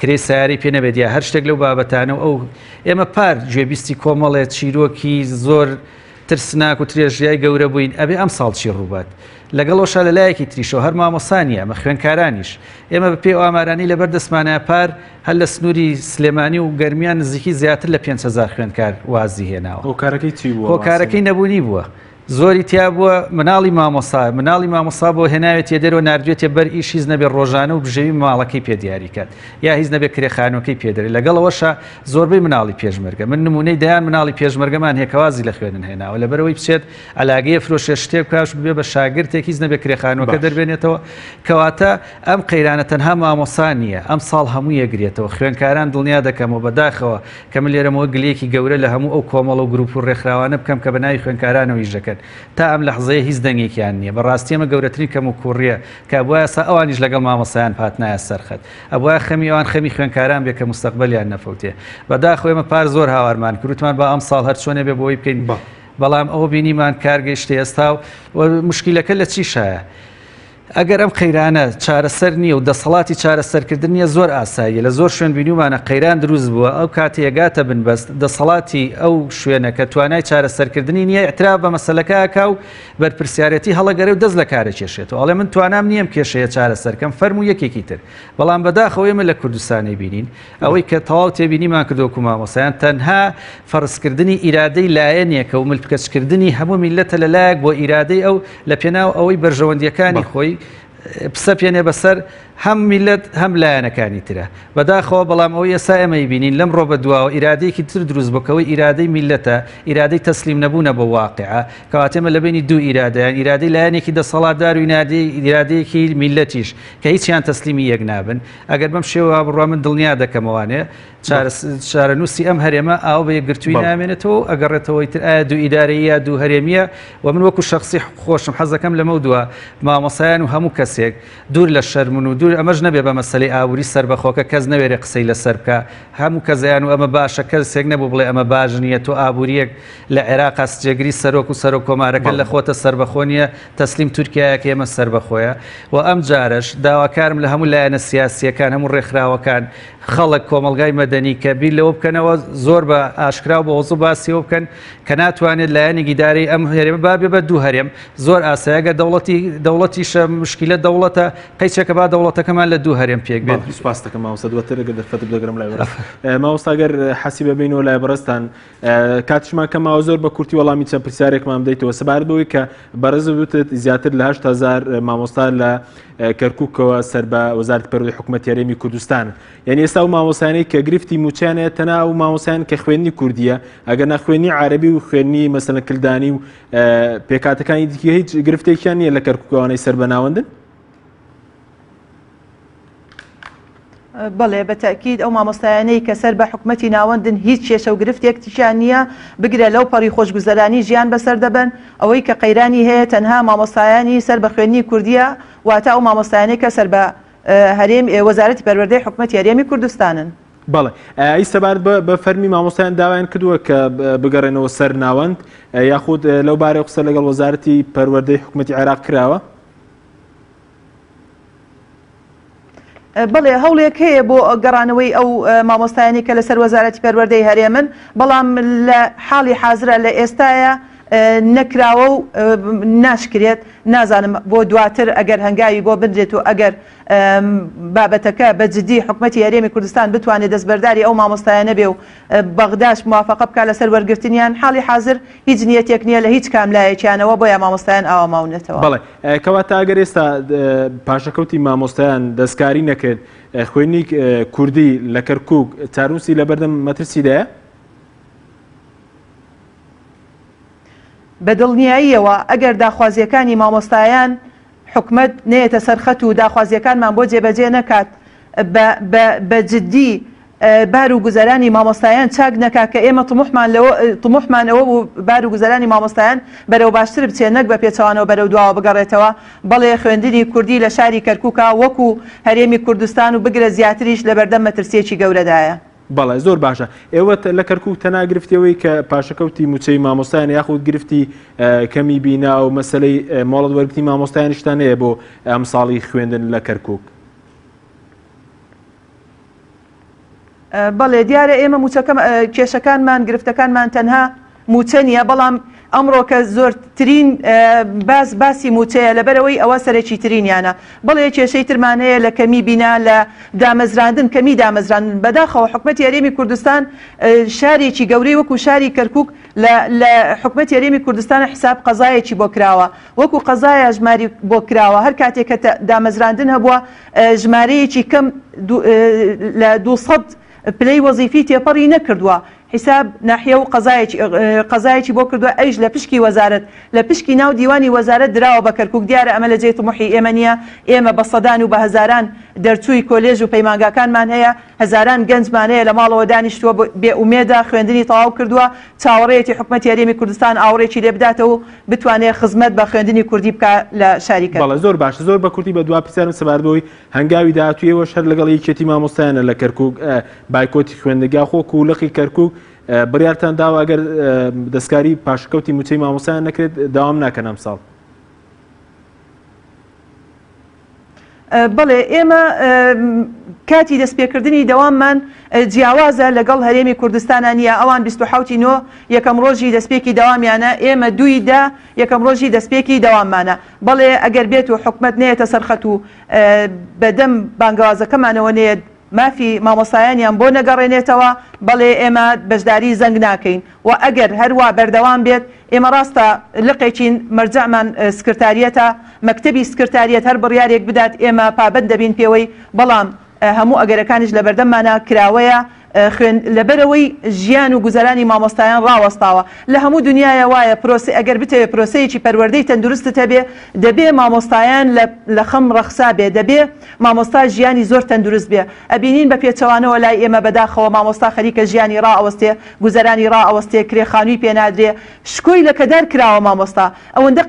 کرێ سیاری پێ نەبێت یا هەر شتێک لەو بابەتانەوە ئەو ئێمە پار گوێبیستی کۆمەڵێت چیرۆکی زۆر ترسناک و ترێژیای گەورە بووین ئەبێ ئەم ساڵچی ڕووبات لەگەڵەوەشە لەلایەکی تریشەوە هەر مامۆسانیە ئەمە خوێنکارانیش ئێمە بە پێ ئامارانی لەبەر دەسمانە پار هەر لە سنووری سلێمانی و گەرمیان نزیکی زیاتر لە 5,000 خوێنکار وازی هێناوە هۆکارەکەی چی بووە؟ هۆکارەکەی نەبوونی بووە زۆری تیا بووە مناڵی مامۆسا بۆ هێناوێت دەرەوە نردوێتێ بەر ئیش هیچ نەبێ ڕۆژانە و بژەوی ماڵەکەی پێدیاری کات یا هیچ نەبێ کرێخانەکەی پێدەری لەگەڵەوەشە زۆربەی مناڵی پێشمەرگە من نمونەی دایان مناڵی پێشمەرگەمان هێکەوازی لە خوێنن هێناوە لەبەرەوەی بچێت ئەلاگەیە فرۆشێ شتێک کاش بێ بە شاگردێک هیچ نەبێ کرێخانەکە دەربێنێتەوە کەواتە ئەم قەیرانە تەنها مامۆسا نییە ئەم ساڵ هەموو یەگرێتەوە خوێنکاران دڵنیا دەکەمەوە بەداخەوە کە من لێرەمەوە گلەیەکی گەورە لە هەموو ئەو کۆمەڵ و گروپ و ڕێکخراوانە بکەم کە بەناوی خوێنکارانەوە یژەکەن تا ئەم لەحزەیە هیچ دەنگێکیان نییە بەڕاستی ئەمە گەورەترین کەم و کوڕیە کە بووە سا ئەوانیش لەگەڵ مامۆسایان هاتنایە سەرخەت ئەبووە خەمی ئەوان خەمی خوێنکاران بێ کە مستەقبەلیان نەفەوتێ بەداخۆ ئێمە پار زۆر هاوارمان کروتمان بە ئەم ساڵ هەر چۆنێ بێ بۆی بکەین بەڵام ئەوە بینیمان کارگەیشتە ئێستا و مشکیلەکە لە چیشایە ئەگەر ئەم قەیرانە چارەسەر نییە و دەسەڵاتی چارەسەرکردن نیە زۆر ئاساییە لە زۆر شوێن بینیومانە قەیران دروست بووە ئەو کاتێگاتە بنبەست دەسەڵاتی ئەو شوێنەکە توانای چارەسەرکردنی نییە ئەترا بە مەسەلەکە و بەرپرسیارەتی هەڵەگەرە و دەست لە کارە کێشێت و ئەڵێ من توانام نییەم کێشەیە چارەسەرکەم فەرمو یەکێکی تر بەڵام بەداخەوە ئێمە لە کوردستانی بینین ئەوەی کە تەواو تێبینیمان کردووەکو مامۆسایان تەنها فەرزکردنی ئیرادەی لایەنێکە و ملکەچکردنی هەموو میلەتە لەلایەک بۆ ئیرادەی ئەو لە پێناو ئەوەی بەرژەوەندیەکانی خۆی پسە پێێنێ بەسەر هەم میلەت هەم لایەنەکانی ترە بەداخەوە بەڵام ئەو ئێسا ئەمەی بینین لەم ڕۆ بە دواوە ئیرادەیەکی تر دروست بکەوەی ئیرادەی میلەتە ئیرادەی تەسلیم نەبوونە بە واقعە کەواتێمە لە بینی دوو ئیرادیان ئیرادەی لایەنێکی دەسەڵاتدار و ئیرادەیەکی میلەتیش کە هیچیان تەسلیمی یەک نابن ئەگەر بەم شێوە بڕوا من دڵنیا دەکەمەوانێ چارەنووسی ئەم هەرێمە ئاو بە یەکگرتووی نامێنێتەوە ئەگەڕێتەوەی تر ئایا دوو ئیدارەیە دوو هەرێمیە و من وەکو شخصی خۆشم حەزەکەم لەمە دووە مامۆسایان و هەموو کەسێک دوور لە شەرمون و دوور ئەمەش نەبێ بە مەسەلەی ئابووری سەربەخۆکە کەس نەوێرێ قسەی لەسەر بکە هەموو کەزیان و ئەمە باشە کەسێک نەبوو بڵێ ئەمە باش نییە تۆ ئابووریەک لە عێراق جێگری سەرۆک و سەرۆک کۆمارەکە لە خۆتە سەربەخۆ نیە تەسلیم تورکیایەکە ئێمە سەربەخۆیە و ئەم جارش داواکارم لە هەموو لایەنە سیاسیەکان هەموو ڕێکخراوەکان خەڵک کۆمەلگای مەدەنی کە بیر لەوە بکەنەوە زۆر بە ئاشکرا بە وەزوو باسیەوە بکەن کە ناتوانێت لایەنی گیداری ئەم هەرێمە بابێ بە دوو هەرێم زۆر ئاسایەگە دەوڵەتیشە مشکلە دەوڵەتە قەیچێکە با دەوڵەتەکەمان لە دوو هەرێم پێک بێت سپاس دەکەم ماوەستا دواترەگە دەرفەت بگەڕم لای ماوەستاگەر حەسی ببینەوە لای بەڕستان کاتشمان کە ماوە زۆر بە کورتی وەڵامی چەند پرسیارێکمان بدەیتەوە سەبارەت بەوەی کە بەڕێز بوتت زیاتر لە 8,000 مامۆستا لە کەرکووکەوە سەر بە وەزارەتی پەروەردەی حکوومەتی هەرێمی کوردستان یعنی ئێستا و مامۆسایانەی کە گرفتی موچیانەیە تەنها و مامۆسایان کە خوێندنی کوردیە ئەگەر نەخوێنی عەرەبی و خوێنی مەسەلەن کلدانی و پێکاتەکانی دیکە هیچ گرفتێکیان نییە لە کەرکووکەوانەی سەر بەناوەندن بەڵێ بەتەکید ئەو مامۆستایانەی کە سەر بە حکوومەتی ناوەندن هیچ کێشە و گرفتێکتیشان نییە بگرە لەو پەڕی خۆشگوزەرانی ژیان بەسەر دەبن ئەوەی کە قەیرانی هەیە تەنها مامۆستایانی سەر بە خوێنی کوردیە واتە ئەو مامۆستایانەی کە سەر بە هەرێم وەزارەتی پەروەردەی حکوومەتی هەرێمی کوردستانن بەڵێ ئەی سەبارەت بە فەرمی مامۆستایان داوایان کردووە کە بگەڕێنەوە سەر ناوەند یاخود لەو بارەی قسە لەگەڵ وەزارەتی پەروەردەی حکوومەتی عێراق کراوە بەڵێ هەوڵێک هەیە بۆ گەڕانەوەی ئەو مامۆستایانی کە لەسەر وەزارەتی پەروەردەی هەرێمن بەڵام لە حاڵی حازرە لە ئێستاە نەکراوە و ناشکرێت نازانم بۆ دواتر ئەگەر هەنگاوی بۆ بدرێت و ئەگەر بابەتەکە بە جدی حکوومەتی هەرێمی کوردستان بتوانێت دەستبەرداری ئەو مامۆستایانە بێ و بەغداش موافقە بکات لەسەر وەرگرتنیان حاڵی حازر هیچ نیەتێک نییە لە هیچ کاملایەکیانەوە بۆیە مامۆستایان ئاوا ماونێتەوە بەڵێ کەواتە ئەگەر ئێستا پاشەکەوتی مامۆستایان دەستکاری نەکرد خوێنی کوردی لە کەرکووک چارنووسی لە بەردەم مەترسیدایە بەدڵنیاییەوە ئەگەر داخوازیەکانی مامۆستایان حکومەت نێتە سەرخەت و داخوازیەکانمان بۆ جێبەجێ نەکات بە جددی بار و گوزەرانی مامۆستایان چاک نەکا کە ئێمە طموحمانەوە و بار و گوزەرانی مامۆستایان بەرەو باشتر بچێت نەک بە پێچەوانەوە بەرەو دواوە بگەڕێتەوە بەڵێ خوێندنی کوردی لە شاری کەرکووکە وەکو هەرێمی کوردستان و بگرە زیاتریش لە بەردەم مەترسیەکی گەورەدایە بەڵێ زۆر باشە ئێوە لە کەرکووک تەنها گرفتیەوەی کە پاشەکەوتی موچەی مامۆستایان یاخود گرفتی کەمی بینا و مەسەلەی مۆڵەت وەرگرتی مامۆستایانشتان هەیە بۆ ئەم ساڵی خوێندن لە کەرکووک بەڵێ دیارە ئێمە کێشەکانمان گرفتەکانمان تەنها موچە نیە بەڵام ئەمڕۆ کە زۆرترین باسی موچەیە لەبەرەوەی ئەوە سەرێکی ترینیانە بەڵێ کێشەی ترمانەیە لە کەمی بینا لە دامەزراندن کەمی دامەزراندن بەداخەوە حکومەتی هەرێمی کوردستان شارێکی گەورەی وەکو شاری کەرکووک لە حکومەتی هەرێمی کوردستان حساب قەزایەکی بۆ کراوە وەکو قەزایە ژماری بۆ کراوە هەر کاتێک کە دامەزراندن هەبووە ژمارەیەکی کەم لە 200 پلەی وەزیفی تێپەڕی نەکردووە حساب ناحیە و قەزایەکی بۆ کردووە ئەیش لە پشکی وەزارەت لە پشکی ناو دیوانی وەزارەت دراوە بە کەرکووک دیارە ئەمە لە جێ طموحی ئێمە نییە ئێمە بە سەدان و بە هەزاران دەرچووی کۆلێژ و پەیمانگاکانمان هەیە هەزاران گەنجمان هەیە لە ماڵەوە دانیشتووە بێئومێدە خوێندنی تەواو کردووە چاوەڕێتی حکومەتی هەرێمی کوردستان ئاوڕێکی لێ بداتەوە و بتوانێت خزمەت بە خوێندنی کوردی بکە لە شاری کەرکووک. بەڵێ زۆر باشە زۆر بە کورتی بە دوا پرسیارم سەبارەتەوەی هەنگاوی داهاتوویەوە شەر لەگەڵ یەکێتی مامۆستایانە لە کەرکووک بایکۆتی خوێندەگا خۆ کوولەقی کەرکووک بڕیارتان داوە ئەگەر دەستکاری پاشکەوتی موچەی مامۆستایان نەکرێت داوام ناکەن ئەم ساڵ. بەڵێ ئێمە کاتی دەستپێکردنی دەواممان جیاوازە لەگەڵ هەرێمی کوردستانە نیە ئەوان 27 یەکەم ڕۆژی دەستپێکی دەوامیانە ئێمە 2 یەکەم ڕۆژی دەستپێکی دەواممانە بەڵێ ئەگەر بێت و حکومەت نێتە سەرخەت و بەدەم بانگوازەکەمانەوە نێت مافی مامۆستایانیان بۆ نەگەڕێنێتەوە بەڵێ ئێمە بەشداری زەنگ ناکەین و ئەگەر هەروە بەردەوام بێت ئێمە ڕاستە لقێکین مەرجەمان سکرتاریەتە مەکتەبی سکرتاریەت هەر بڕیارێک بدات ئێمە پابەت دەبین پێوەی بەڵام هەموو ئەگەرەکانیش لە بەردەممانە کراوەیە لەبەرەوەی ژیان و گوزەرانی مامۆستایان ڕاوەستاوە لە هەموو دنیاە وایە پرۆسی ئەگەر بتەوێت پرۆسەیەکی پەروەردەی تەندروستت هەبێ دەبێ مامۆستایان لە خەم ڕەخسا بێ دەبێ مامۆستا ژیانی زۆر تەندروست بێ ئەبینین بە پێچەوانەوە لای ئێمە بەداخەوە مامۆستا خەریکە ژیانی ڕائەوەستێ گوزەرانی ڕائەوەستێ کرێخانووی پێنادرێ شکۆی لە کەدار کراوە مامۆستا ئەوەندە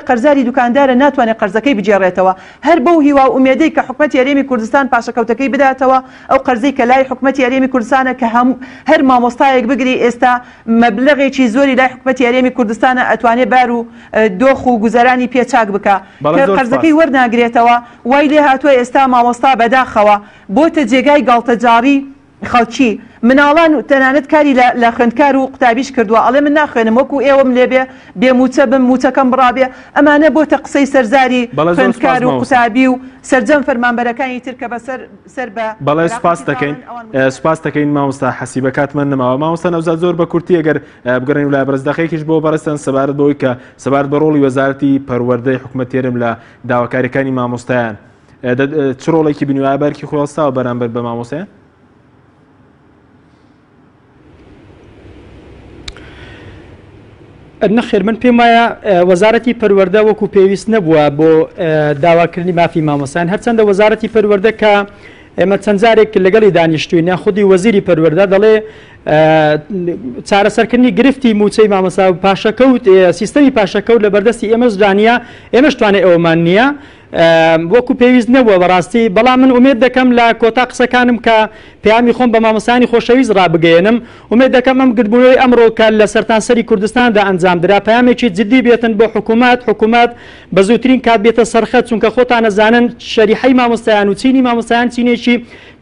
قەرزاری دوکاندارە ناتوانێت قەرزەکەی بجێڕێتەوە هەر بەو هیوا ئومێدەی کە حکومەتی هەرێمی کوردستان پاشەکەوتەکەی بداتەوە ئەو قەرزەی کە لای حکومەتی هەرێمی کوردستانە کە هەر مامۆستایەک بگری ئێستا مەبلەغێکی زۆری لای حکومەتی هەرێمی کوردستانە ئەتوانێت بار و دۆخ و گوزەرانی پێچاک بکە قەرزەکەی وەرناگرێتەوە وای لێ هاتووە ئێستا مامۆستا بەداخەوە بۆتە جێگای گاڵتەجاری خەڵکی مناڵان و تەنانەت کاری لە خوێندکار و قوتابیش کردووە ئەڵێ من ناخوێنم وەکو ئێوەم لێبێ بێموچە بم موچەکەم بڕابێ ئەمانە بۆتە قسەی سەرزاری خوێندکار و قوتابی و سەرجەم فەرمانبەرەکانی تر کە بەسەر بە بەڵێ سوپاس دەکەین مامۆستا حەسیبەکاتمان نەماوە مامۆستا نەوزاد زۆر بە کورتی ئەگەر بگەڕین و لای بەرزدەقەیەکیش بۆ بەڕستن سەبارەت بەوەی کە سەبارەت بە ڕۆڵی وەزارەتی پەروەردەی حکومەت هێرم لە داواکاریەکانی مامۆستایان چ ڕۆڵێکی بنیایبەرکی خۆڵستاوە بەرامبەر بە مامۆستایان؟ نەخێر من پێم وایە وەزارەتی پەروەردە وەکو پێویست نەبووە بۆ داواکردنی مافی مامۆستایان هەرچەندە وەزارەتی پەروەردە کە ئێمە چەند جارێک لەگەڵی دانیشتووی خودی وەزیری پەروەردە دەڵێ چارەسەرکردنی گرفتی موچەی مامۆستا و پاشەکەوت سیستەمی پاشەکەوت لە بەردەستی ئێمە زانیە ئێمەش توانێ ئەوەمان نییە وەکو پێویست نەبووە بەڕاستی بەڵام من ئومێد دەکەم لە کۆتا قسەکانم کە پەیامی خۆم بە مامۆستایانی خۆشەویست ڕابگەێنم ئومێد دەکەم ئەم گردبوونەوەی ئەمڕۆ کە لە سەرتاسەری کوردستاندا ئەنجام درا پەیامێکی جدی بێتن بۆ حکومات بە زووترین کات بێتە سەرخەت چونکە خۆتان نەزانن شەریحەی مامۆستایان و چینی مامۆستایان چینێکی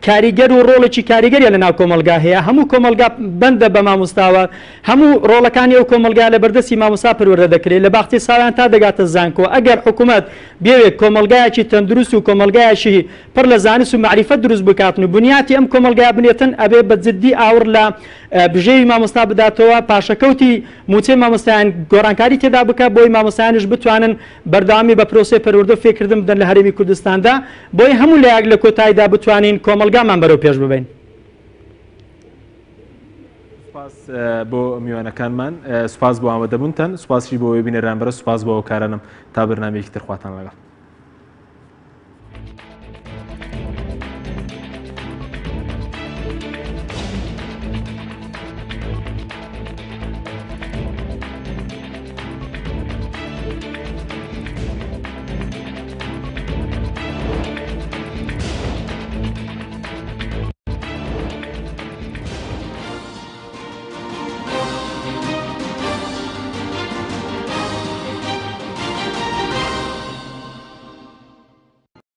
کاریگەر و ڕۆڵێکی کاریگەریە لە ناو کۆمەلگا هەیە هەموو کۆمەلگا بەندە بە مامۆستاوە هەموو ڕۆڵەکانی ئەو کۆمەلگا لە بەردەستی مامۆستا پەروەردە دەکرێت لە باختی ساڵیان تا دەگاتە زانکۆ ئەگەر حکومەت بێوێت کۆمەلگایەکی تەندروست و کۆمەلگایەکی پڕ لە زانست و معریفەت دروست بکاتن و بنیاتی ئەم کۆمەلگا بنێتن ئەبێ بە جددی ئاور لە بژێوی مامۆستا بداتەوە پاشەکەوتی موچەی مامۆستایان گۆڕانکاری تێدا بکە بۆی مامۆستایانش بتوانن بەردەوامی بە پرۆسەی پەروەردە فێرکردن بدەن لە هەرێمی کوردستاندا بۆی هەموو لایەک لە کۆتاییدا بتوانین کۆمەلگامان بەرەو پێش ببین. سپاس بۆ میوانەکانمان سپاس بۆ ئامادەبوونتان سپاسی بۆ وێبینەران بەرە سپاس بۆ کارانم تا بەرنامەیەکی تر خواتان لەگەڵ